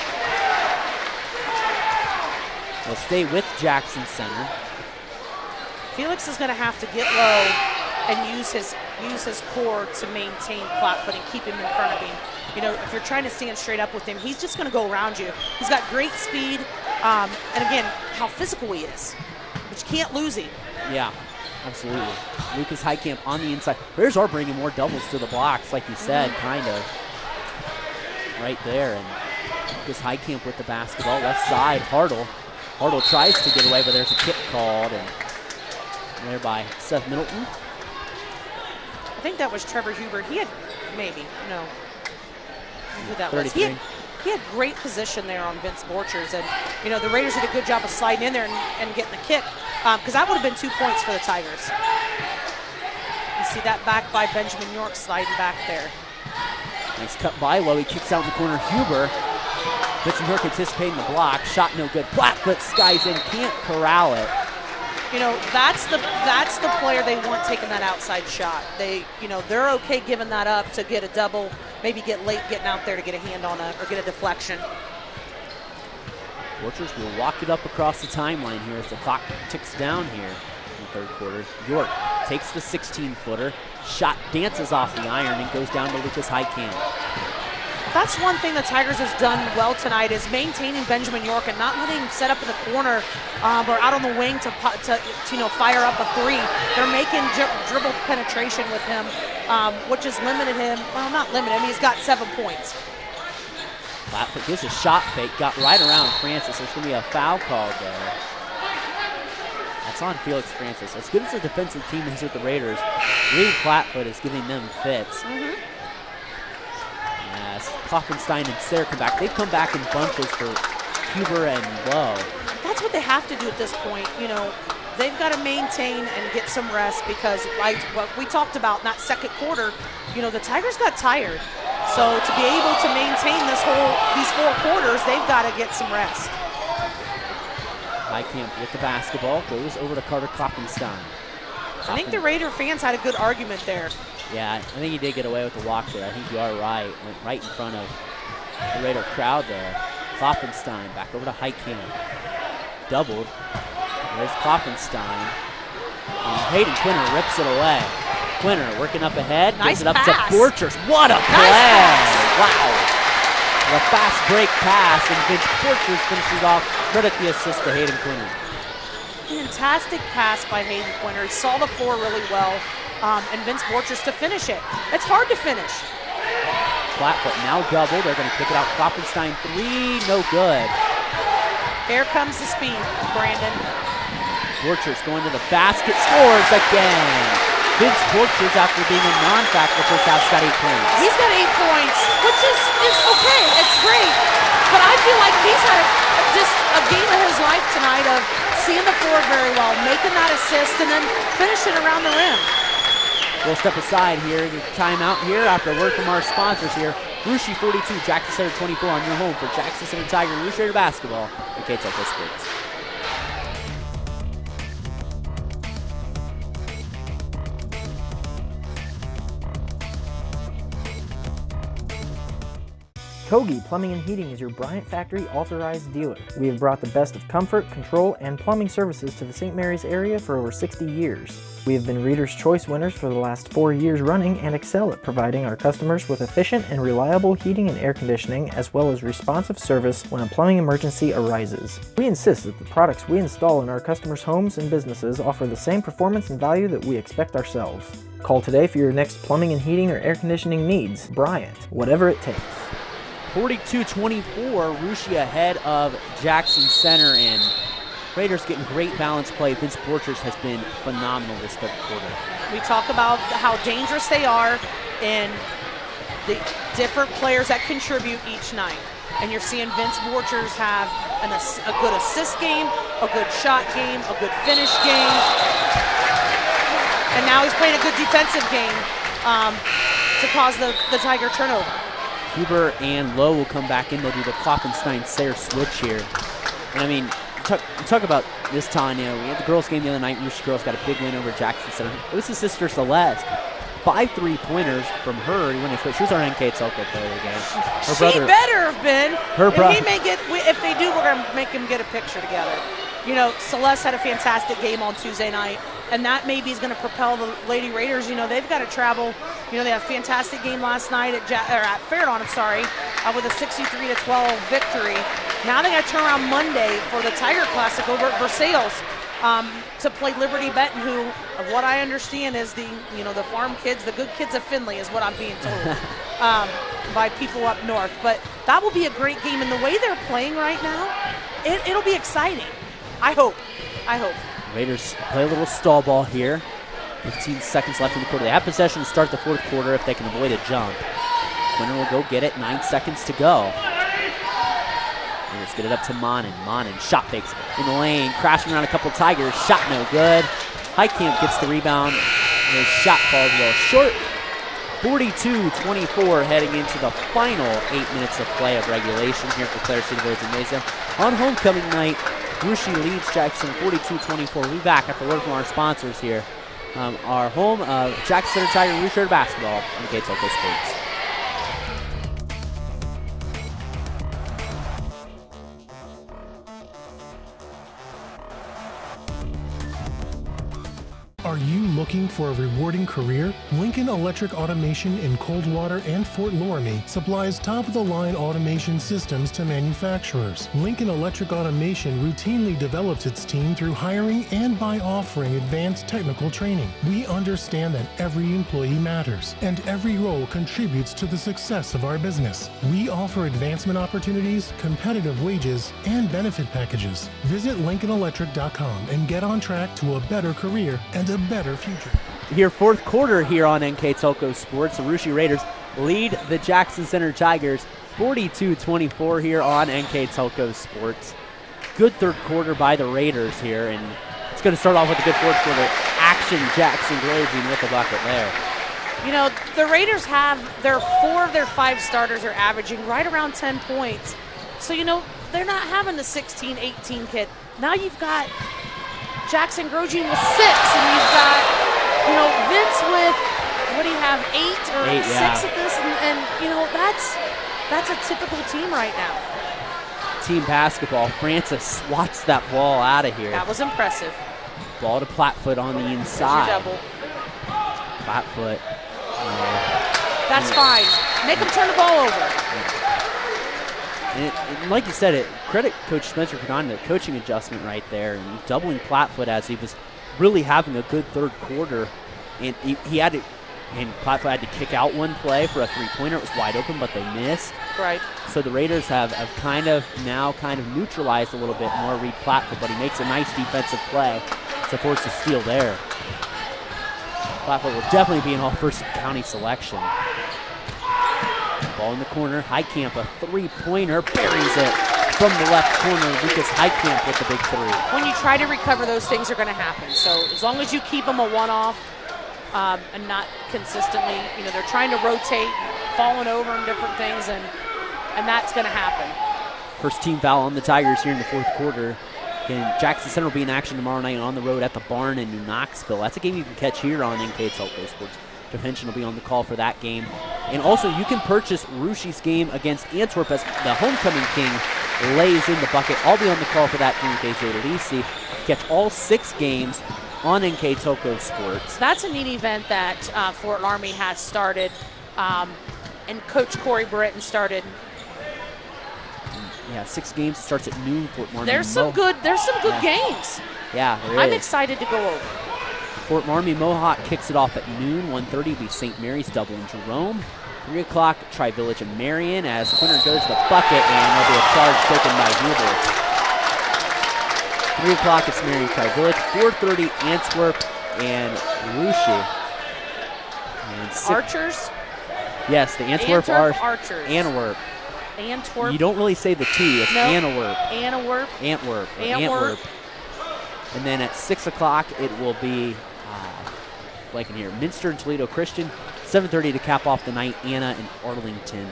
We'll stay with Jackson Center. Felix is going to have to get low and use his core to maintain Plattfoot and keep him in front of him. You know, if you're trying to stand straight up with him, he's just going to go around you. He's got great speed, and again, how physical he is, but you can't lose him. Yeah, absolutely. Lucas Heitkamp on the inside. Raiders are bringing more doubles to the blocks, like you said, kind of. Right there, and Lucas Heitkamp with the basketball. Left side, Hartle. Hartle tries to get away, but there's a kick called, and there by Seth Middleton. I think that was Trevor Huber. He had, maybe, no. Who that 33. was. He had great position there on Vince Borchers, and you know the Raiders did a good job of sliding in there and getting the kick, because that would have been 2 points for the Tigers. You see that back by Benjamin York sliding back there. Nice cut by Lowe. He kicks out in the corner. Huber. Benjamin York anticipating the block. Shot no good. Plattfoot skies in. Can't corral it. You know, that's the player they want taking that outside shot. They're okay giving that up to get a double, maybe get late getting out there to get a hand on or get a deflection. Borchers will walk it up across the timeline here as the clock ticks down here in the third quarter. York takes the 16-footer. Shot dances off the iron and goes down to Lucas Heitkamp. That's one thing the Tigers has done well tonight is maintaining Benjamin York and not letting him set up in the corner or out on the wing to fire up a three. They're making dribble penetration with him, which has limited him. Well, not limited. I mean, he's got 7 points. Flatfoot gives a shot fake, got right around Francis. There's going to be a foul called there. That's on Felix Francis. As good as the defensive team is with the Raiders, Reed Flatfoot is giving them fits. Yes, Klopfenstein and Sayre come back. They come back in bunches for Huber and Lowe. That's what they have to do at this point. You know, they've got to maintain and get some rest because what we talked about in that second quarter, you know, the Tigers got tired. So to be able to maintain these 4 quarters, they've got to get some rest. Highcamp with the basketball, goes over to Carter Klopfenstein. I think the Raider fans had a good argument there. Yeah, I think he did get away with the walk there. I think you are right. Went right in front of the Raider crowd there. Klopfenstein back over to Highcamp. Doubled. There's Klopfenstein. And Hayden Quinter rips it away. Quinter working up ahead. Nice gives it up pass. to Borchers. What a play! Wow. A fast break pass, and Vince Borchers finishes off. Credit the assist to Hayden Quinter. Fantastic pass by Hayden Quinter. He saw the floor really well, and Vince Borchers to finish it. It's hard to finish. Flatfoot now double. They're going to kick it out. Klopfenstein 3, no good. Here comes the speed, Brandon. Borchers going to the basket, scores again. Vince Borchers, after being a non-factor first half, got 8 points. He's got 8 points, which is okay. It's great. But I feel like he's had just a game of his life tonight of seeing the floor very well, making that assist, and then finishing around the rim. We'll step aside here. Timeout here after a word from our sponsors here. Russia 42, Jackson Center 24 on your home for Jackson Center Tiger Russia Raider basketball and KTSO Sports. Kogi Plumbing and Heating is your Bryant Factory authorized dealer. We have brought the best of comfort, control, and plumbing services to the St. Mary's area for over 60 years. We have been Reader's Choice winners for the last 4 years running and excel at providing our customers with efficient and reliable heating and air conditioning, as well as responsive service when a plumbing emergency arises. We insist that the products we install in our customers' homes and businesses offer the same performance and value that we expect ourselves. Call today for your next plumbing and heating or air conditioning needs. Bryant, whatever it takes. 42-24, Russia ahead of Jackson Center, and Raiders getting great balance play. Vince Borchers has been phenomenal this third quarter. We talk about how dangerous they are and the different players that contribute each night. And you're seeing Vince Borchers have a good assist game, a good shot game, a good finish game. And now he's playing a good defensive game to cause the Tiger turnover. Huber and Lowe will come back in. They'll do the Klopfenstein-Sayre switch here. And I mean, talk about this, Tanya. We had the girls' game the other night. Russia girls got a big win over Jackson Center. It was his sister Celeste. 5 3-pointers from her. She was our NK Telco player again. Her brother, she better have been. Her brother. He may get. If they do, we're gonna make him get a picture together. You know, Celeste had a fantastic game on Tuesday night, and that maybe is going to propel the Lady Raiders. You know, they've got to travel. You know, they had a fantastic game last night at Fairlawn, with a 63-12 victory. Now they got to turn around Monday for the Tiger Classic over at Versailles to play Liberty Benton, who, of what I understand, is the farm kids, the good kids of Findlay, is what I'm being told by people up north. But that will be a great game, and the way they're playing right now, it'll be exciting. I hope. Raiders play a little stall ball here. 15 seconds left in the quarter. They have possession to start the fourth quarter if they can avoid a jump. Quinter will go get it. 9 seconds to go. Raiders get it up to Monin. Monin shot fakes in the lane, crashing around a couple Tigers. Shot no good. Highcamp gets the rebound. And his shot falls a little short. 42-24 heading into the final 8 minutes of play of regulation here for Clare City Village Gymnasium. On homecoming night, Russia leads Jackson 42-24. We'll be back after a word from our sponsors here. Our home of Jackson Center Tiger Russia Raider basketball on KTSO Sports. Are you looking for a rewarding career? Lincoln Electric Automation in Coldwater and Fort Loramie supplies top-of-the-line automation systems to manufacturers. Lincoln Electric Automation routinely develops its team through hiring and by offering advanced technical training. We understand that every employee matters, and every role contributes to the success of our business. We offer advancement opportunities, competitive wages, and benefit packages. Visit LincolnElectric.com and get on track to a better career and a better future. Here, fourth quarter here on NK Telco Sports. The Russia Raiders lead the Jackson Center Tigers 42-24 here on NK Telco Sports. Good third quarter by the Raiders here, and it's going to start off with a good fourth quarter action. Jackson Grosjean with the bucket there. You know, the Raiders have 4 of their 5 starters are averaging right around 10 points. So, you know, they're not having the 16, 18 kid. Now you've got Jackson Grosjean with 6, and you've got, you know, Vince with, what do you have, 8 or 6 at this? And you know, that's a typical team right now. Team basketball. Francis swats that ball out of here. That was impressive. Ball to Plattfoot on the inside. There's your double. Plattfoot. That's fine. Make him turn the ball over. And like you said, credit Coach Spencer Canon, the coaching adjustment right there, and doubling Plattfoot as he was really having a good third quarter. And he had to, and Plattfoot had to kick out one play for a three-pointer. It was wide open, but they missed. Right. So the Raiders have kind of neutralized a little bit more Reed Plattfoot, but he makes a nice defensive play to force a steal there. Plattfoot will definitely be an all-first county selection. Ball in the corner. Heitkamp, a three-pointer, buries it from the left corner. Lucas Heitkamp with the big 3. When you try to recover, those things are going to happen. So as long as you keep them a one-off and not consistently, you know, they're trying to rotate, falling over and different things, and that's going to happen. First team foul on the Tigers here in the fourth quarter. Again, Jackson Center will be in action tomorrow night on the road at the Barn in New Knoxville. That's a game you can catch here on NK Telco Sports. Defension will be on the call for that game. And also, you can purchase Rushi's game against Antwerp as the homecoming king lays in the bucket. I'll be on the call for that game with AJ Lisi. Catch all 6 games on NK Telco Sports. That's a neat event that Fort Laramie has started, and Coach Corey Britton started. Yeah, 6 games. Starts at noon. Fort Laramie. There's some good games. Yeah, there is. I'm excited to go over. Fort Laramie Mohawk kicks it off at noon. 1:30 will be St. Mary's Double in Jerome. 3 o'clock, Tri-Village and Marion as Quinter goes to the bucket, and there'll be a charge taken by Hubel. 3 o'clock, it's Marion Tri-Village. 4:30, Antwerp and Russia. And Archers? Yes, the Antwerp Archers. Antwerp. Antwerp. You don't really say the T, it's Antwerp. Antwerp. Antwerp. And then at 6 o'clock, it will be, like in here, Minster and Toledo Christian. 7:30 to cap off the night, Anna and Arlington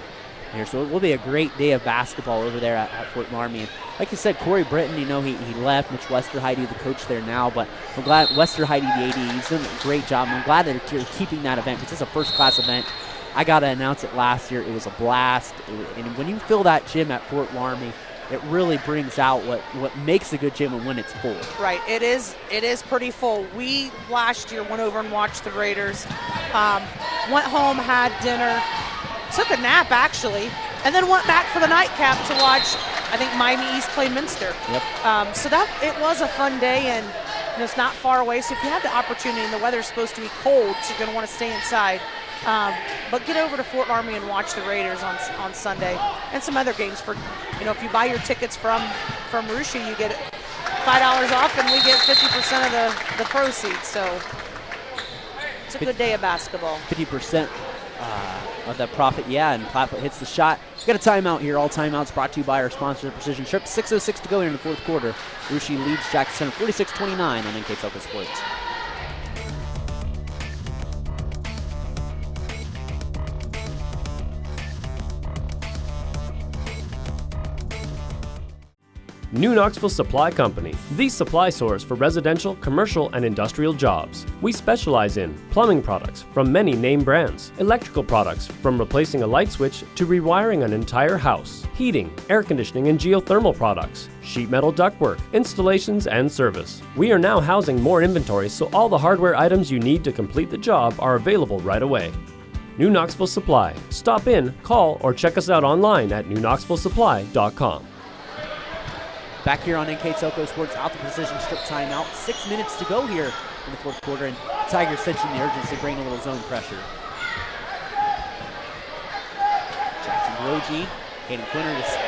here. So it will be a great day of basketball over there at Fort Laramie. And like you said, Corey Britton, you know, he left. Mitch Westerheide, the coach there now. But I'm glad Westerheide, the AD, he's done a great job. I'm glad that you're keeping that event because it's a first-class event. I got to announce it last year. It was a blast. And when you fill that gym at Fort Laramie, it really brings out what makes a good gym and when it's full. Right, it is pretty full. We last year went over and watched the Raiders, went home, had dinner, took a nap actually, and then went back for the nightcap to watch, I think, Miami East play Minster. Yep. So that it was a fun day, and it's not far away. So if you have the opportunity, and the weather's supposed to be cold, so you're going to want to stay inside. But get over to Fort Laramie and watch the Raiders on Sunday, and some other games. For, you know, if you buy your tickets from Russia, you get $5 off, and we get 50% of the proceeds. So it's a good day of basketball. 50% of that profit, yeah. And Plattfoot hits the shot. We got a timeout here. All timeouts brought to you by our sponsor, Precision Strip. 6:06 to go here in the fourth quarter. Russia leads Jackson Center 46-29 on NK Telco Sports. New Knoxville Supply Company, the supply source for residential, commercial, and industrial jobs. We specialize in plumbing products from many name brands, electrical products from replacing a light switch to rewiring an entire house, heating, air conditioning, and geothermal products, sheet metal ductwork, installations, and service. We are now housing more inventory, so all the hardware items you need to complete the job are available right away. New Knoxville Supply. Stop in, call, or check us out online at newknoxvillesupply.com. Back here on NK Toko Sports, out the precision strip timeout. 6 minutes to go here in the fourth quarter, and Tigers sensing the urgency, bring a little zone pressure. Jackson Groge, Hayden Quinter just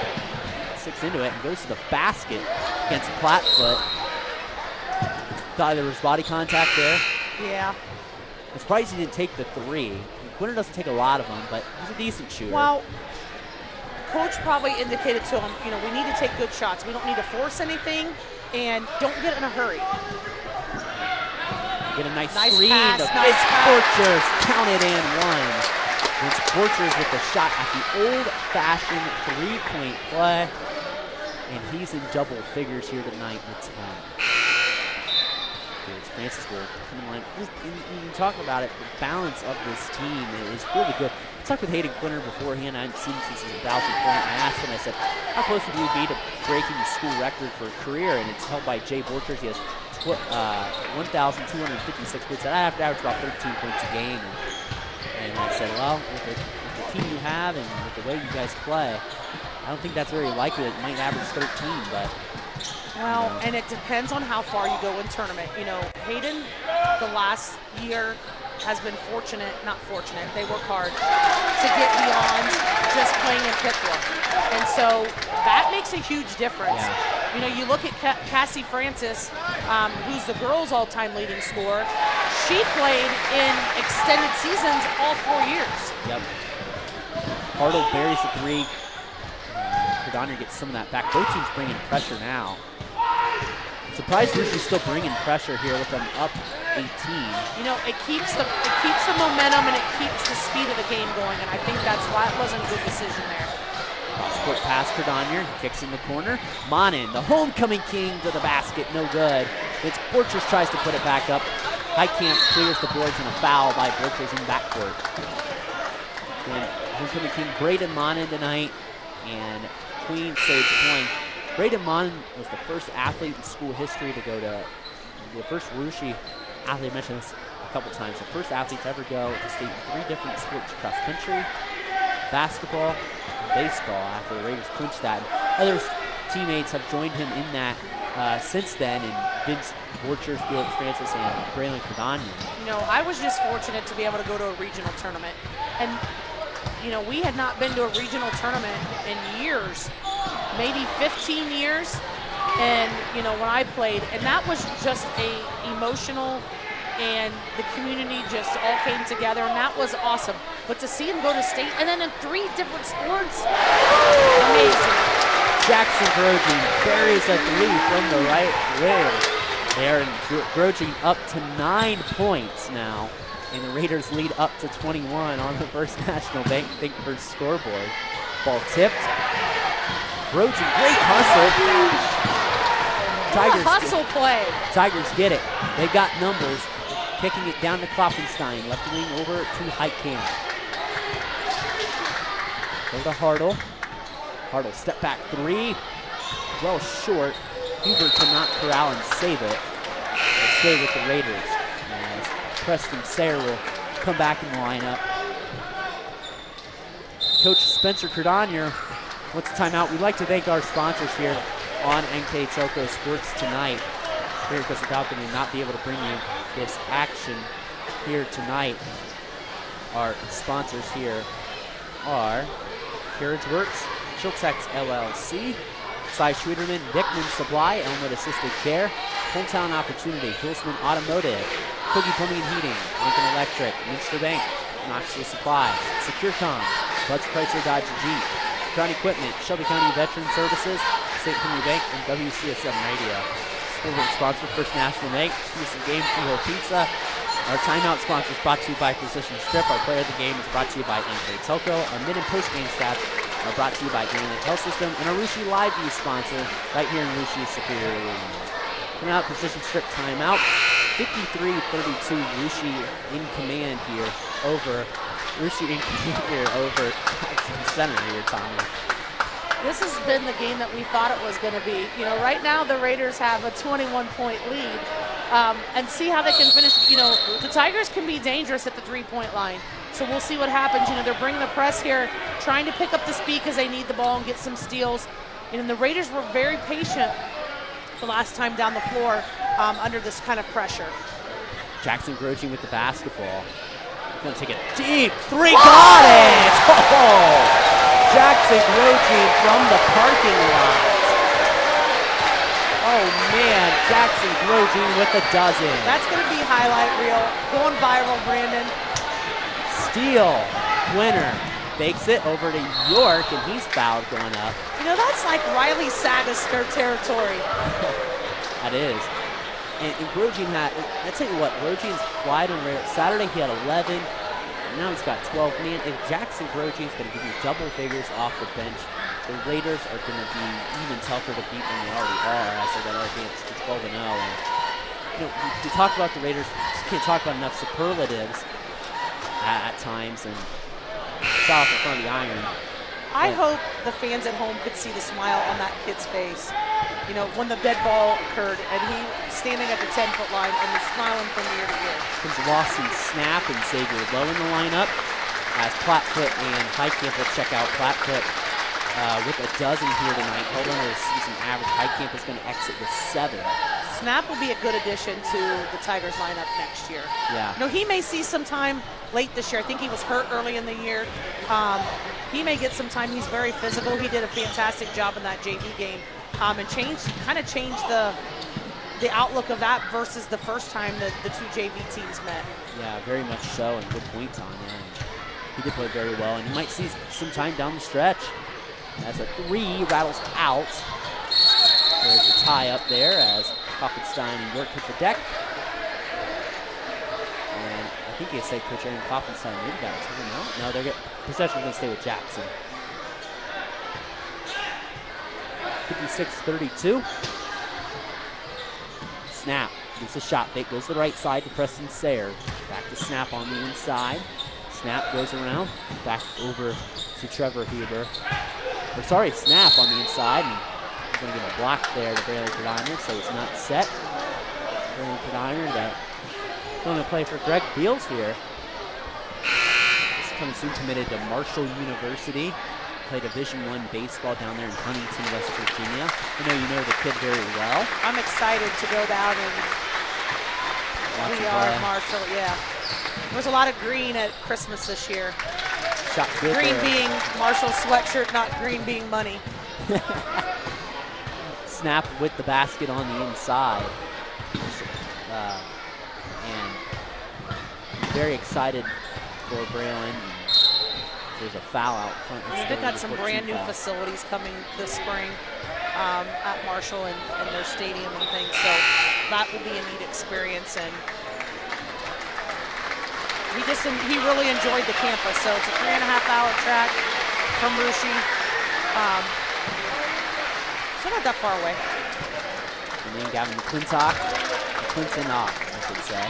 sticks into it and goes to the basket against Plattfoot. Thought there was body contact there. Yeah. I'm surprised he didn't take the three. Quinter doesn't take a lot of them, but he's a decent shooter. Well, Coach probably indicated to him, you know, we need to take good shots. We don't need to force anything, and don't get in a hurry. Get a nice Nice screen. pass, The nice big pass. Borchers counted and one. It's Borchers with the shot at the old-fashioned three-point play, and he's in double figures here tonight with 10. Francis will come in line. You talk about it, the balance of this team is really good. I talked with Hayden Quinter beforehand. I hadn't seen him since his 1,000 point. I asked him, I said, how close would you be to breaking the school record for a career? And it's held by Jay Borchers. He has 1,256 points. I have to average about 13 points a game. And I said, well, with the team you have and with the way you guys play, I don't think that's very likely that you might average 13, but. Well, and it depends on how far you go in tournament. You know, Hayden, the last year, has been fortunate, not fortunate, they work hard to get beyond just playing in Pickla. And so that makes a huge difference. Yeah. You know, you look at Cassie Francis, who's the girls' all-time leading scorer. She played in extended seasons all 4 years. Yep. Hartle buries the three. Cordonier gets some of that back. Both teams bringing pressure now. Surprised Rucci's still bringing pressure here with them up 18. You know, it keeps the momentum and it keeps the speed of the game going, and I think that was a good decision there. Cross-court pass, Cordonier, he kicks in the corner. Monin, the homecoming king, to the basket, no good. It's Borchers tries to put it back up. Heitkamp clears the boards and a foul by Borchers in backcourt. And homecoming king Braden Monin tonight, and Queen saves the point. Braden Monin was the first athlete in school history to go to, the first Rucci athlete, I mentioned this a couple times, the first athlete to ever go to state in 3 different sports, cross country, basketball, and baseball, after the Raiders clinched that. And other teammates have joined him in that since then, and Vince Borchers, Felix Francis, and Braylon Cordonier. You know, I was just fortunate to be able to go to a regional tournament. And you know, we had not been to a regional tournament in years, maybe 15 years. And, you know, when I played, and that was just emotional, and the community just all came together, and that was awesome. But to see him go to state, and then in 3 different sports, amazing. Jackson Groge buries a three from the right wing. There, Groge up to 9 points now. And the Raiders lead up to 21 on the First National Bank first scoreboard. Ball tipped. Groge, great hustle. Tigers, hustle play. Tigers get it. They've got numbers. Kicking it down to Kloppenstein. Left wing over to Heitkamp. Go to Hartle. Hartle step back three. Well short. Huber cannot corral and save it. They'll stay with the Raiders. Preston Sayre will come back in the lineup. Coach Spencer Cordonier wants a timeout. We'd like to thank our sponsors here on NK Toko Sports tonight. Here, because without them, we'll not be able to bring you this action here tonight. Our sponsors here are Carriage Works, Chiltex LLC, Cy Schwederman, Dickman Supply, Elmwood Assisted Care, Hometown Opportunity, Hulsman Automotive, Cookie Plumbing and Heating, Lincoln Electric, Minster Bank, Knoxville Supply, SecureCom, Butts Chrysler Dodge Jeep, Crown Equipment, Shelby County Veteran Services, St. Henry Bank, and WCSM Radio. Sporting sponsor, First National Bank, Houston Game, Freehold Pizza. Our timeout sponsor is brought to you by Precision Strip. Our player of the game is brought to you by NK Toko. Our mid and post game stats brought to you by Granite Health System and our Rushi Live View sponsor right here in Rushi's Superior Illinois. Coming out, position strip timeout. 53-32, Rushi in command here over Jackson Center here, Tommy. This has been the game that we thought it was going to be. You know, right now the Raiders have a 21-point lead, and see how they can finish. You know, the Tigers can be dangerous at the three-point line, so we'll see what happens. You know, they're bringing the press here, trying to pick up the speed because they need the ball and get some steals. And the Raiders were very patient the last time down the floor under this kind of pressure. Jackson Grochin with the basketball. Going to take a deep three. Got it! Oh! Jackson Grochin from the parking lot. Oh, man. Jackson Grochin with a dozen. That's going to be highlight reel. Going viral, Brandon. Steal. Winner. Fakes it over to York, and he's fouled going up. You know, that's like Riley Sagaster territory. That is. And Grochin had, I tell you what, Grochin's flight on Saturday, he had 11. Now he's got 12. Man, if Jackson Grochin's going to give you double figures off the bench, the Raiders are going to be even tougher to beat than they already are as they're going to advance to 12-0. And, you know, we talk about the Raiders, can't talk about enough superlatives at times, and shot off in front of the iron. I hope the fans at home could see the smile on that kid's face. You know, when the dead ball occurred and he standing at the 10-foot line and he's smiling from ear to ear. Comes Lawson Snap and Xavier Lowe in the lineup as Plattfoot and Highcamp will check out. Plattfoot with a dozen here tonight. Hold on to the season average. Highcamp is going to exit with 7. Snap will be a good addition to the Tigers lineup next year. Yeah. You know, he may see some time late this year. I think he was hurt early in the year. He may get some time. He's very physical. He did a fantastic job in that JV game. And kind of changed the outlook of that versus the first time the two JV teams met. Yeah, very much so, and good points on him. He did play very well, and you might see some time down the stretch. As a 3 rattles out. There's a tie up there as Koffenstein and York hit the deck. And I think he said Coach Aaron Koffenstein maybe got a timeout. No, possession's going to stay with Jackson. 56-32. Snap. Gets a shot. Fake goes to the right side to Preston Sayre. Back to Snap on the inside. Snap goes around. Back over to Trevor Huber. Snap on the inside. And he's going to give a block there to Braylon Cadiner, so it's not set. Braylon Cadiner going to play for Greg Beals here. He's coming soon committed to Marshall University. Play Division I baseball down there in Huntington, West Virginia. I know you know the kid very well. I'm excited to go down and we are Marshall, yeah. There was a lot of green at Christmas this year. Shot good green there. Being Marshall's sweatshirt, not green being money. Snap with the basket on the inside. And I'm very excited for Braylon. There's a foul out front. They've got some brand new facilities coming this spring at Marshall and their stadium and things, so that will be a neat experience. And he really enjoyed the campus, so it's a 3.5-hour track from Rushi. So not that far away. And then Gavin McClintock, I should say.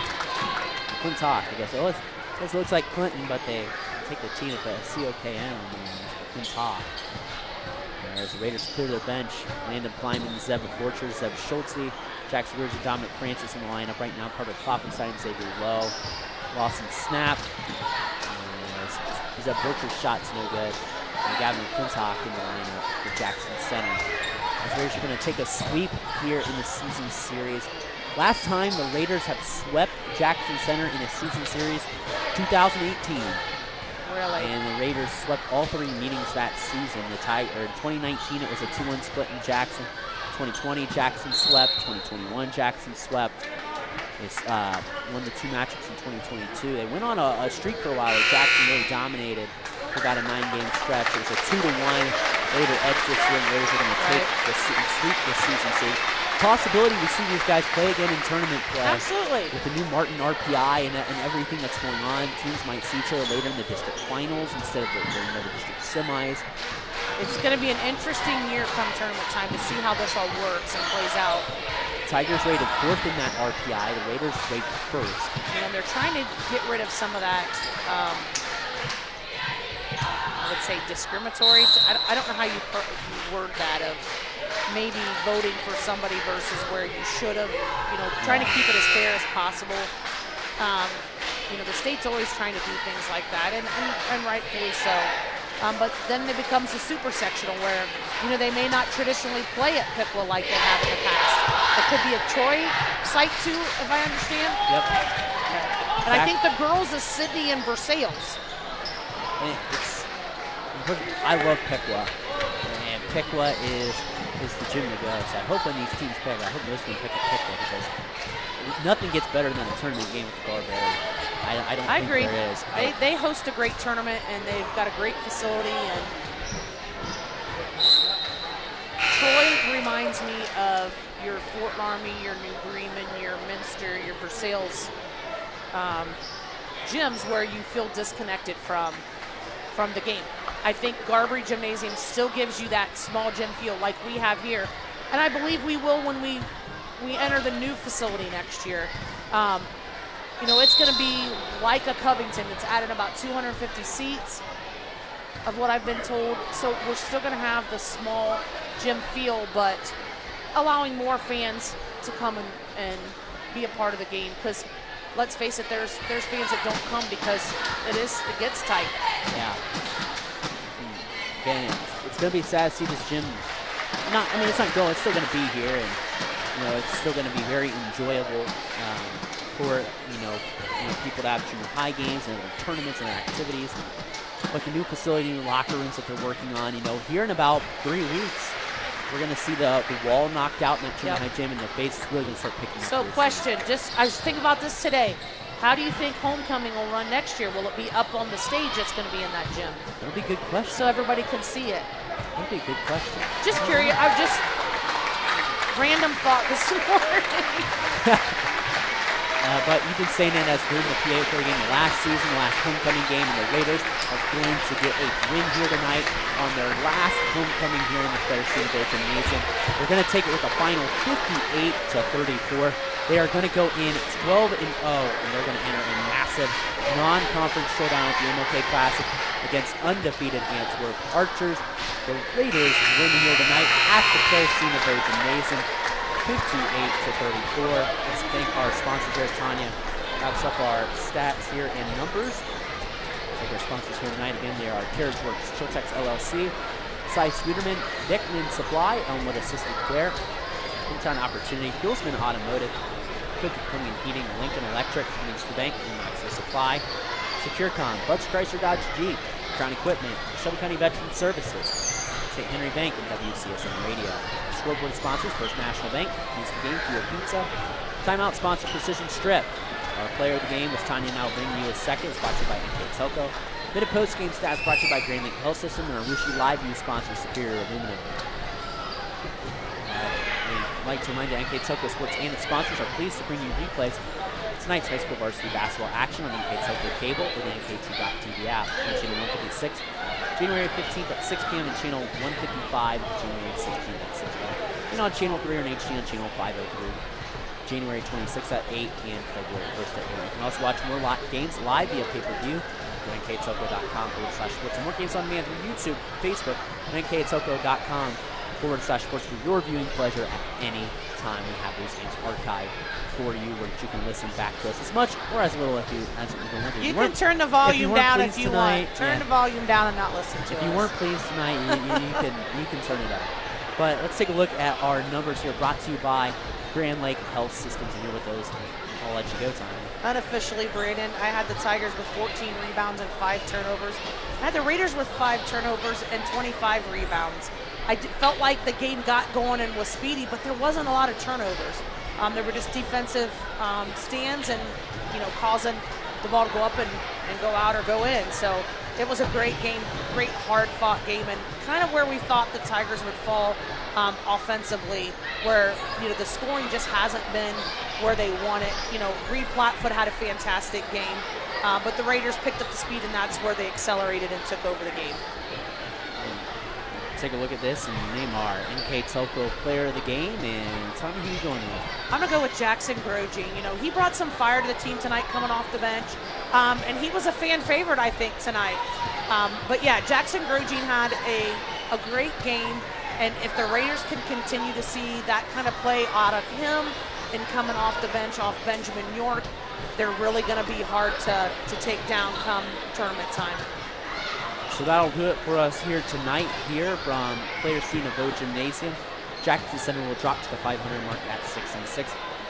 McClintock, I guess. Oh, it looks like Clinton, but they take the T at the COKN and McClintock. As the Raiders clear their bench, Landon Plyman, Zeb Borcher, Zeb Schultze, Jackson Ridge, Dominic Francis in the lineup right now. Carter Klopfenstein, Xavier Lowe. Lawson Snap. Zeb Borcher's shot's no good. And Gavin McClintock in the lineup for Jackson Center. As the Raiders are going to take a sweep here in the season series. Last time the Raiders have swept Jackson Center in a season series, 2018. Really? And the Raiders swept all 3 meetings that season. In 2019, it was a 2-1 split in Jackson. 2020, Jackson swept. 2021, Jackson swept. They won the 2 matchups in 2022. They went on a streak for a while where Jackson really dominated for about a 9-game stretch. It was a 2-1 Raider edge this year. The Raiders are going to take the sweep this season. So possibility we see these guys play again in tournament play. Absolutely. With the new Martin RPI and everything that's going on, teams might see each other later in the district finals instead of the district semis. it's going to be an interesting year come tournament time to see how this all works and plays out. Tigers rated 4th in that RPI. The Raiders rated 1st. And they're trying to get rid of some of that, I would say, discriminatory. I don't know how you word that, of maybe voting for somebody versus where you should have, trying to keep it as fair as possible. The state's always trying to do things like that, and rightfully so. But then it becomes a super sectional where, they may not traditionally play at Piqua like they have in the past. It could be a Troy site too, if I understand. Yep. And I think the girls is Sydney and Versailles. I love Piqua, and Piqua is the gym to go. So I hope when these teams pick, I hope most of them pick up Piqua, because nothing gets better than a tournament game with the Barbary. I agree. There is. They host a great tournament, and they've got a great facility. And Troy reminds me of your Fort Laramie, your New Bremen, your Minster, your Versailles gyms, where you feel disconnected from the game. I think Garberry Gymnasium still gives you that small gym feel like we have here, and I believe we will when we enter the new facility next year. It's going to be like a Covington. It's added about 250 seats of what I've been told. So we're still going to have the small gym feel, but allowing more fans to come and be a part of the game. Because let's face it, there's fans that don't come because it gets tight. Yeah. Again, it's going to be sad to see this gym. It's not going. It's still going to be here, and it's still going to be very enjoyable for people to have junior high games and tournaments and activities. But the new facility, new locker rooms that they're working on, here in about 3 weeks, we're going to see the wall knocked out in that junior high gym, and the base is really going to start picking up. So question, I was thinking about this today. How do you think homecoming will run next year? Will it be up on the stage that's going to be in that gym? That'll be a good question. So everybody can see it. That'll be a good question. Just curious. I just random thought this morning. But you've been saying it as during the PA game, the last season, the last homecoming game, and the Raiders are going to get a win here tonight on their last homecoming here in the Varsity Gymnasium. They're going to take it with a final 58-34. They are going to go in 12-0, and they're going to enter a massive non-conference showdown at the MLK Classic against undefeated Antwerp Archers. The Raiders win here tonight at the Varsity Gymnasium, 58-34. Let's thank our sponsors here. Tanya wraps up our stats here and numbers. Take our sponsors here tonight. Again, they are Carriage Works, Chiltex LLC, Cy Sweeterman, Dickman Supply, Elmwood Assisted Care, Hometown Opportunity, Fuelsman Automotive, Cookie Plumbing and Heating, Lincoln Electric, Minster Bank, and Access Supply, SecureCon, Butts Chrysler Dodge Jeep, Crown Equipment, Shelby County Veteran Services, St. Henry Bank, and WCSN Radio. Scoreboard sponsors, First National Bank, Use the Game, Fuel Pizza. Timeout sponsor, Precision Strip. Our player of the game was Tanya, now bringing you a second, brought to you by NK Telco. Mid of post game stats brought to you by Grand Lake Health System, and our Wuxi Live View sponsor, Superior Aluminum. We'd like to remind you, NK Telco Sports and its sponsors are pleased to bring you replays of tonight's high school varsity basketball action on NK Telco Cable or the NK2.TV app on channel 156, January 15th at 6 p.m. and channel 155, January 16th at 6 p.m. And on channel 3 or HD on channel 503, January 26th at 8 and February 1st at 8. You can also watch more games live via pay-per-view at nktelco.com/sports. And more games on demand through YouTube, Facebook, and nktelco.com/sports for your viewing pleasure at any time. We have these games archived for you where you can listen back to us as much or as little as you want to. You can turn the volume down if you want. Turn the volume down and not listen to us. If you weren't pleased tonight, you can turn it up. But let's take a look at our numbers here, brought to you by Grand Lake Health Systems. And here with those, I'll let you go, Tanya. Unofficially, Brandon, I had the Tigers with 14 rebounds and 5 turnovers. I had the Raiders with 5 turnovers and 25 rebounds. I felt like the game got going and was speedy, but there wasn't a lot of turnovers. There were just defensive stands and, causing the ball to go up and go out or go in. So it was a great game, great hard-fought game, and kind of where we thought the Tigers would fall offensively, where, the scoring just hasn't been where they want it. Reed Platfoot had a fantastic game, but the Raiders picked up the speed, and that's where they accelerated and took over the game. Take a look at this and name our NK Telco player of the game. And tell me who you're going with. I'm going to go with Jackson Grogine. You know, he brought some fire to the team tonight coming off the bench. And he was a fan favorite, I think, tonight. But yeah, Jackson Grogine had a great game. And if the Raiders can continue to see that kind of play out of him and coming off the bench, off Benjamin York, they're really going to be hard to take down come tournament time. So that'll do it for us here tonight here from Player C Nouveau Gymnasium. Jackson Center will drop to the 500 mark at 6-6.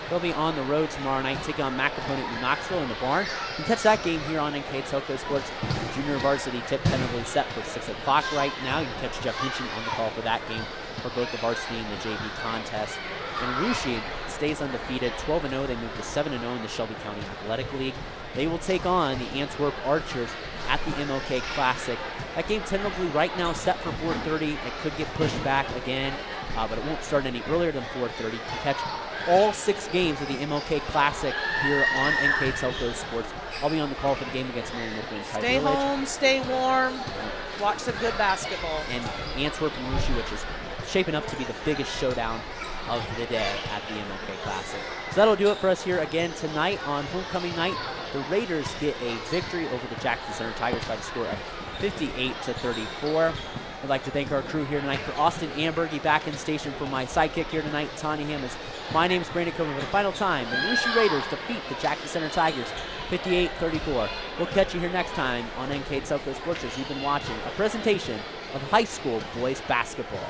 They'll be on the road tomorrow night, taking on MAC opponent New Knoxville in the barn. You can catch that game here on NK Telco Sports. Junior varsity tip tentatively set for 6 o'clock right now. You can catch Jeff Hinchin on the call for that game for both the varsity and the JV contest. And Russia stays undefeated, 12-0. They move to 7-0 in the Shelby County Athletic League. They will take on the Antwerp Archers at the MLK Classic. That game tentatively right now set for 4:30. It could get pushed back again, but it won't start any earlier than 4:30. You can catch all 6 games of the MLK Classic here on NK Telco Sports. I'll be on the call for the game against Marion Oakland. Stay home, stay warm, watch some good basketball. And Antwerp and Russia, which is shaping up to be the biggest showdown of the day at the MLK Classic. So that'll do it for us here again tonight on homecoming night. The Raiders get a victory over the Jackson Center Tigers by the score of 58-34. I'd like to thank our crew here tonight. For Austin Ambergy back in station for my sidekick here tonight, Tanya Hammis. My name is Brandon Coleman. For the final time, the Russia Raiders defeat the Jackson Center Tigers 58-34. We'll catch you here next time on NK Telco Sports as you've been watching a presentation of high school boys basketball.